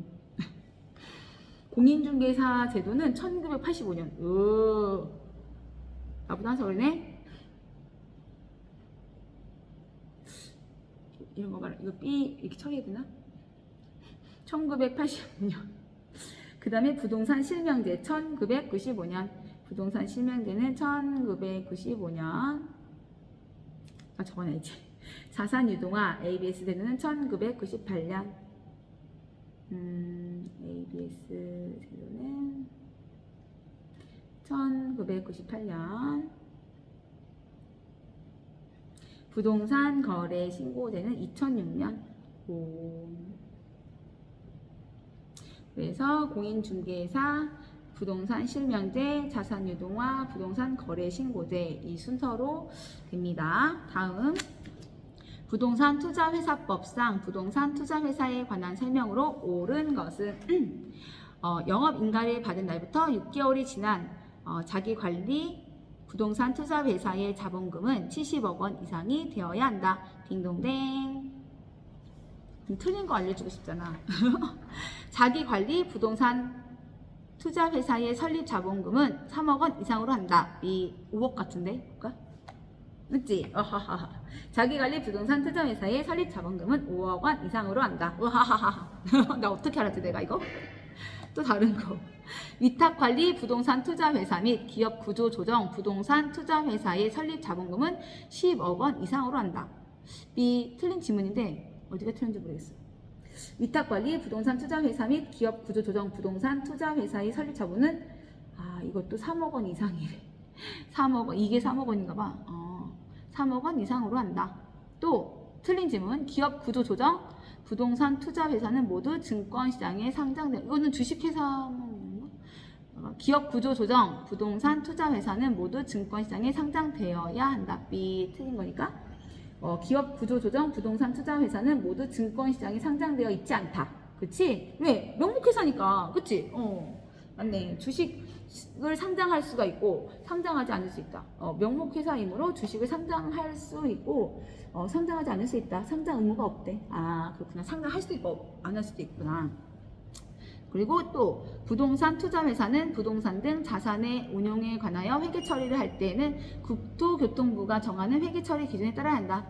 공인중개사 제도는 1985년. 나보다 한 살 어리네? 이런 거 봐라. 이거 B 이렇게 처리해야 되나? 1985년. 그 다음에 부동산 실명제 1995년. 부동산 실명제는 1995년. 적어놔야지. 자산유동화 ABS 제도는 1998년. ABS 제도는 1998년. 부동산 거래 신고제는 2006년. 그래서 공인중개사, 부동산 실명제, 자산유동화, 부동산 거래 신고제 이 순서로 됩니다. 다음 부동산 투자회사법상 부동산 투자회사에 관한 설명으로 옳은 것은 영업인가를 받은 날부터 6개월이 지난 자기관리 부동산 투자회사의 자본금은 70억 원 이상이 되어야 한다. 딩동댕. 틀린 거 알려주고 싶잖아. 자기관리 부동산 투자회사의 설립 자본금은 3억 원 이상으로 한다. 이 5억 같은데? 볼까? 맞지? 자기관리 부동산 투자회사의 설립 자본금은 5억 원 이상으로 한다. 나 어떻게 알았지 내가 이거? 또 다른 거. 위탁관리 부동산 투자회사 및 기업 구조 조정 부동산 투자회사의 설립 자본금은 10억 원 이상으로 한다. 이 틀린 지문인데 어디가 틀린지 모르겠어. 위탁관리 부동산 투자회사 및 기업 구조 조정 부동산 투자회사의 설립 자본은 이것도 3억 원 이상이래. 3억 원. 이게 3억 원인가 봐. 3억 원 이상으로 한다. 또 틀린 지문. 기업 구조 조정 부동산 투자회사는 모두 증권시장에 상장돼. 이거는 주식회사. 기업 구조 조정 부동산 투자회사는 모두 증권시장에 상장되어야 한다. B 틀린 거니까. 기업 구조 조정 부동산 투자회사는 모두 증권시장에 상장되어 있지 않다. 그치? 왜? 명목회사니까. 그치? 맞네. 주식을 상장할 수가 있고 상장하지 않을 수 있다. 명목회사이므로 주식을 상장할 수 있고 상장하지 않을 수 있다. 상장 의무가 없대. 그렇구나. 상장할 수도 있고 안 할 수도 있구나. 그리고 또 부동산 투자회사는 부동산 등 자산의 운용에 관하여 회계 처리를 할 때에는 국토교통부가 정하는 회계 처리 기준에 따라야 한다.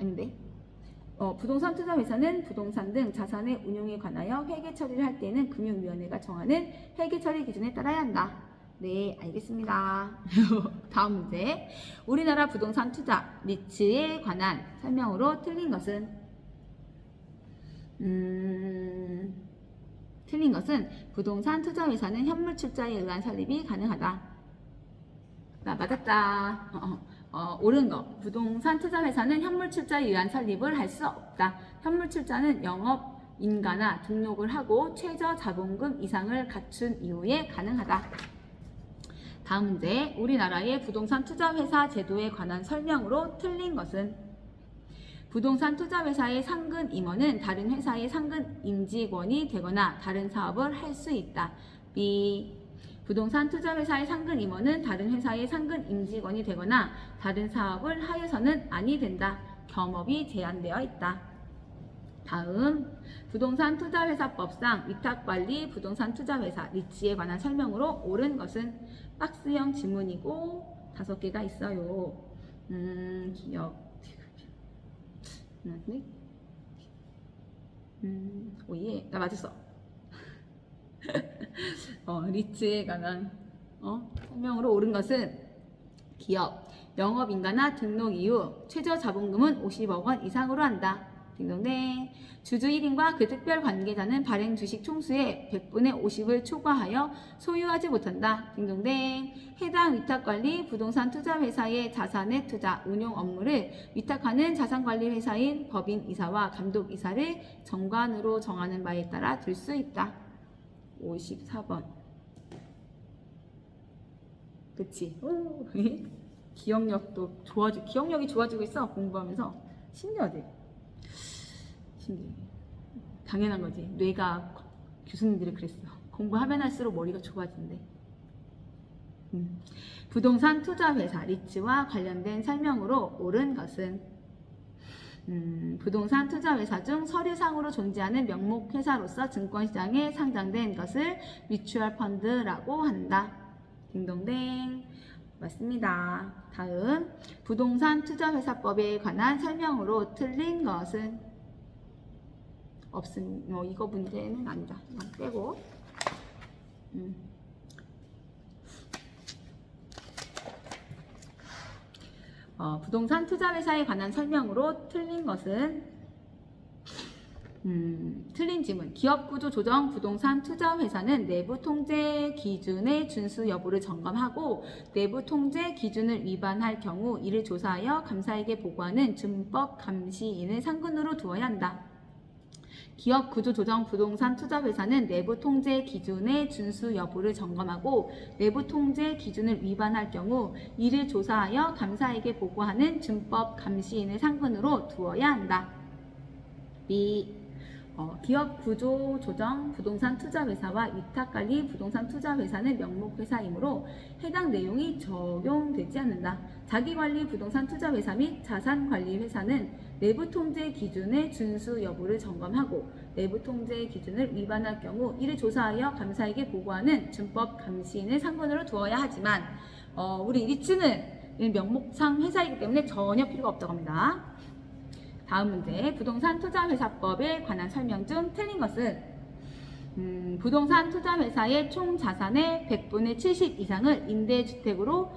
아닌데? 부동산 투자회사는 부동산 등 자산의 운용에 관하여 회계 처리를 할 때에는 금융위원회가 정하는 회계 처리 기준에 따라야 한다. 네, 알겠습니다. 다음 문제. 우리나라 부동산 투자 리츠에 관한 설명으로 틀린 것은? 틀린 것은 부동산 투자회사는 현물 출자에 의한 설립이 가능하다. 맞았다. 옳은 거. 부동산 투자회사는 현물 출자에 의한 설립을 할 수 없다. 현물 출자는 영업인가나 등록을 하고 최저 자본금 이상을 갖춘 이후에 가능하다. 다음 문제. 우리나라의 부동산 투자회사 제도에 관한 설명으로 틀린 것은? 부동산 투자회사의 상근 임원은 다른 회사의 상근 임직원이 되거나 다른 사업을 할 수 있다. B. 부동산 투자회사의 상근 임원은 다른 회사의 상근 임직원이 되거나 다른 사업을 하여서는 아니 된다. 겸업이 제한되어 있다. 다음 부동산 투자회사법상 위탁관리 부동산 투자회사 리츠에 관한 설명으로 옳은 것은 박스형 지문이고 5개가 있어요. 기억 오예 나 맞았어. 리츠에 관한 설명으로 옳은 것은 기업 영업인가나 등록 이후 최저 자본금은 50억 원 이상으로 한다. 딩동댕. 주주 1인과 그 특별 관계자는 발행 주식 총수의 100분의 50을 초과하여 소유하지 못한다. 딩동댕. 해당 위탁관리 부동산 투자회사의 자산의 투자 운용 업무를 위탁하는 자산관리회사인 법인이사와 감독이사를 정관으로 정하는 바에 따라 들 수 있다. 54번. 그치? 기억력도 기억력이 좋아지고 있어. 공부하면서. 신기하지? 신기해. 당연한 거지. 뇌가 교수님들이 그랬어. 공부하면 할수록 머리가 좋아진대. 부동산 투자회사 리츠와 관련된 설명으로 옳은 것은 부동산 투자회사 중 서류상으로 존재하는 명목회사로서 증권시장에 상장된 것을 뮤추얼 펀드라고 한다. 딩동댕. 맞습니다. 다음 부동산 투자회사법에 관한 설명으로 틀린 것은 없음. 이거 문제는 아니다. 그냥 빼고. 부동산 투자회사에 관한 설명으로 틀린 것은 틀린 지문. 기업구조 조정 부동산 투자회사는 내부 통제 기준의 준수 여부를 점검하고 내부 통제 기준을 위반할 경우 이를 조사하여 감사에게 보고하는 준법 감시인을 상근으로 두어야 한다. 기업 구조 조정 부동산 투자회사는 내부 통제 기준의 준수 여부를 점검하고 내부 통제 기준을 위반할 경우 이를 조사하여 감사에게 보고하는 준법 감시인을 상근으로 두어야 한다. B. 기업 구조 조정 부동산 투자회사와 위탁관리 부동산 투자회사는 명목회사이므로 해당 내용이 적용되지 않는다. 자기관리 부동산 투자회사 및 자산관리회사는 내부 통제 기준의 준수 여부를 점검하고 내부 통제 기준을 위반할 경우 이를 조사하여 감사에게 보고하는 준법 감시인을 상근으로 두어야 하지만 우리 리츠는 명목상 회사이기 때문에 전혀 필요가 없다고 합니다. 다음 문제. 부동산 투자회사법에 관한 설명 중 틀린 것은 부동산 투자회사의 총 자산의 100분의 70 이상을 임대주택으로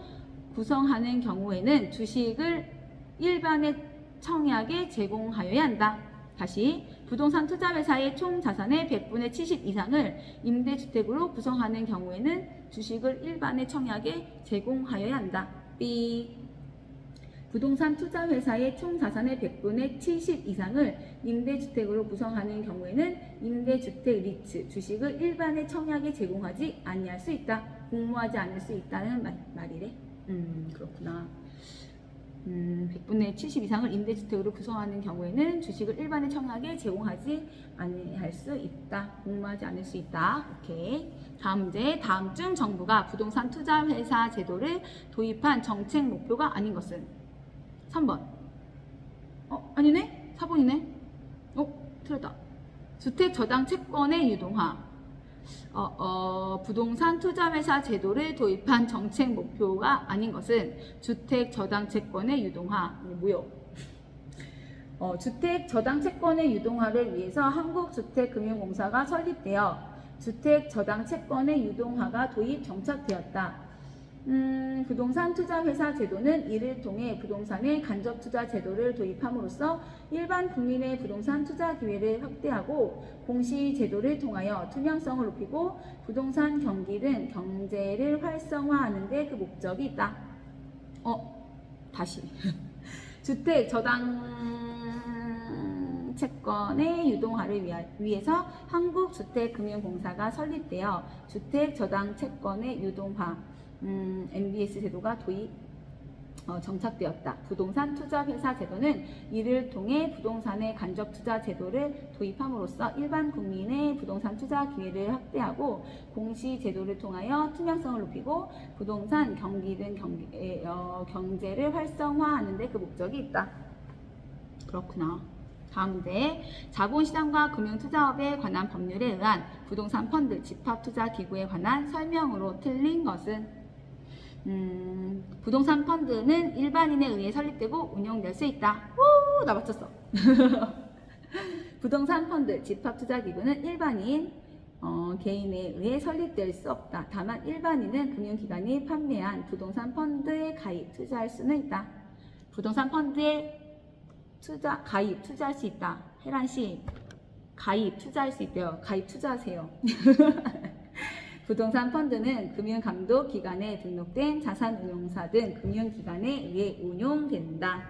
구성하는 경우에는 주식을 일반의 청약에 제공하여야 한다. 다시 부동산 투자회사의 총 자산의 100분의 70 이상을 임대주택으로 구성하는 경우에는 주식을 일반의 청약에 제공하여야 한다. B. 부동산 투자회사의 총 자산의 100분의 70 이상을 임대주택으로 구성하는 경우에는 임대주택 리츠 주식을 일반의 청약에 제공하지 아니할 수 있다. 공모하지 않을 수 있다는 말이래. 그렇구나. 100분의 70 이상을 임대주택으로 구성하는 경우에는 주식을 일반의 청약에 제공하지 아니할 수 있다. 공모하지 않을 수 있다. 오케이. 다음 문제. 다음중 정부가 부동산 투자회사 제도를 도입한 정책 목표가 아닌 것은 3번. 아니네? 4번이네? 틀렸다. 주택 저당 채권의 유동화. 부동산 투자회사 제도를 도입한 정책 목표가 아닌 것은 주택 저당 채권의 유동화. 뭐요? 주택 저당 채권의 유동화를 위해서 한국주택금융공사가 설립되어 주택 저당 채권의 유동화가 도입 정착되었다. 부동산 투자회사 제도는 이를 통해 부동산의 간접 투자 제도를 도입함으로써 일반 국민의 부동산 투자 기회를 확대하고 공시 제도를 통하여 투명성을 높이고 부동산 경기 등 경제를 활성화하는 데 그 목적이 있다. 다시. 주택 저당 채권의 유동화를 위해서 한국주택금융공사가 설립되어 주택 저당 채권의 유동화 MBS 제도가 정착되었다. 부동산 투자 회사 제도는 이를 통해 부동산의 간접 투자 제도를 도입함으로써 일반 국민의 부동산 투자 기회를 확대하고 공시 제도를 통하여 투명성을 높이고 부동산 경기 등 경제를 활성화하는 데 그 목적이 있다. 그렇구나. 다음 문제. 자본시장과 금융투자업에 관한 법률에 의한 부동산 펀드 집합투자기구에 관한 설명으로 틀린 것은 부동산 펀드는 일반인에 의해 설립되고 운영될 수 있다. 오, 나 맞췄어. 부동산 펀드 집합투자기구는 일반인 개인에 의해 설립될 수 없다. 다만 일반인은 금융기관이 판매한 부동산 펀드에 가입, 투자할 수는 있다. 부동산 펀드에 가입, 투자할 수 있다. 혜란씨, 가입, 투자할 수 있대요. 가입, 투자하세요. 부동산 펀드는 금융감독기관에 등록된 자산운용사 등 금융기관에 의해 운용된다.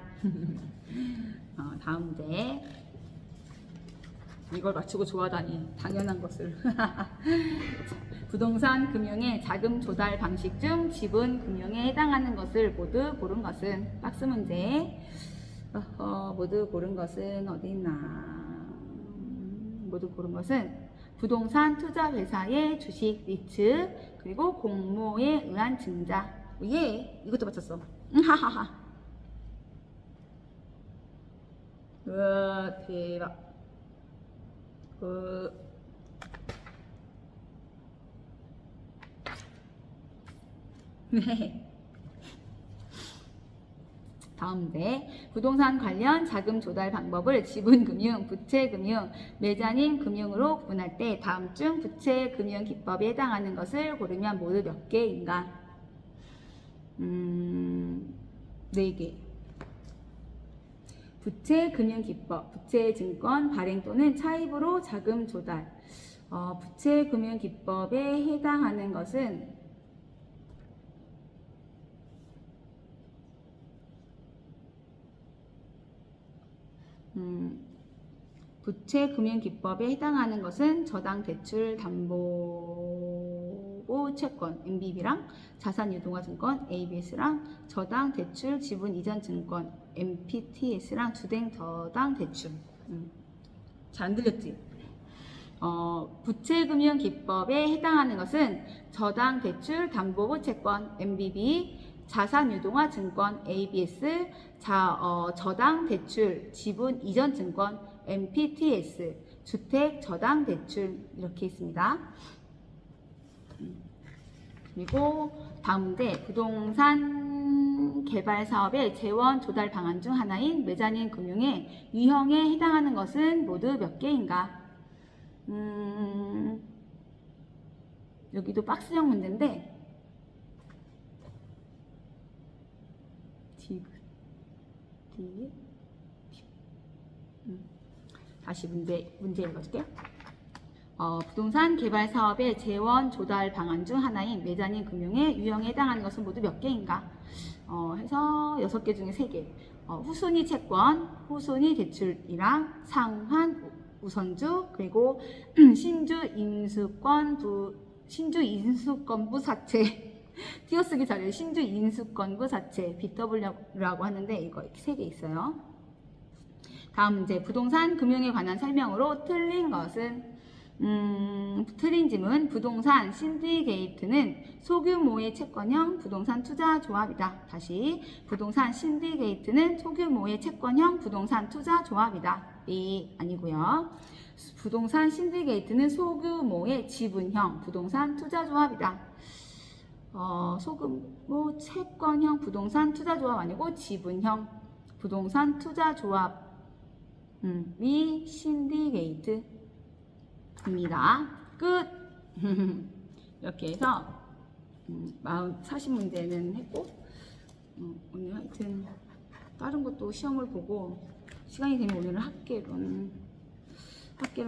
다음 문제. 이걸 맞추고 좋아하다니 당연한 것을. 부동산 금융의 자금 조달 방식 중 지분 금융에 해당하는 것을 모두 고른 것은? 박스 문제. 모두 고른 것은 어디 있나? 모두 고른 것은 부동산 투자 회사의 주식 리츠 그리고 공모에 의한 증자. 예, 이것도 맞췄어. 하하하. 우와, 대박. 네. 다음 문제. 부동산 관련 자금 조달 방법을 지분금융, 부채금융, 매자닌 금융으로 구분할 때 다음 중 부채금융 기법에 해당하는 것을 고르면 모두 몇 개인가? 4개. 부채금융 기법, 부채증권 발행 또는 차입으로 자금 조달. 부채금융 기법에 해당하는 것은 부채금융기법에 해당하는 것은 저당대출담보보 채권 MBB랑 자산유동화증권 ABS랑 저당대출 지분이전증권 MPTS랑 주택 저당대출. 잘 안 들렸지? 부채금융기법에 해당하는 것은 저당대출담보보 채권 MBB 자산유동화증권 ABS, 저당대출 지분이전증권 MPTS, 주택저당대출 이렇게 있습니다. 그리고 다음 문제. 부동산 개발 사업의 재원 조달 방안 중 하나인 매자닌 금융의 유형에 해당하는 것은 모두 몇 개인가? 여기도 박스형 문제인데 다시 문제 읽어줄게요. 부동산 개발 사업의 재원 조달 방안 중 하나인 매자닌 금융의 유형에 해당하는 것은 모두 몇 개인가? 해서 6개 중에 3개. 후순위 채권, 후순위 대출이랑 상환 우선주, 그리고 신주 인수권부 사채. 띄어쓰기 잘해요. 신주 인수권부 사채 BW라고 하는데 이거 3개 있어요. 다음 문제. 부동산 금융에 관한 설명으로 틀린 것은? 틀린 질문. 부동산 신디게이트는 소규모의 채권형 부동산 투자 조합이다. 다시. 부동산 신디게이트는 소규모의 채권형 부동산 투자 조합이다. 아니고요. 부동산 신디게이트는 소규모의 지분형 부동산 투자 조합이다. 소규모 채권형 부동산 투자 조합 아니고 지분형 부동산 투자 조합 이 신디게이트입니다. 끝. 이렇게 해서 40문제는 했고 오늘 하여튼 다른 것도 시험을 보고 시간이 되면 오늘은 합계론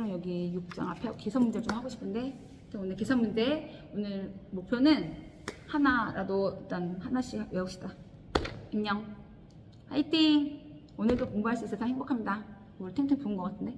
여기 6장 앞에 계산 문제 좀 하고 싶은데 오늘 계산 문제 오늘 목표는 하나라도 일단 하나씩 외웁시다. 안녕. 화이팅. 오늘도 공부할 수 있어서 행복합니다. 오늘 탱탱 부은 것 같은데.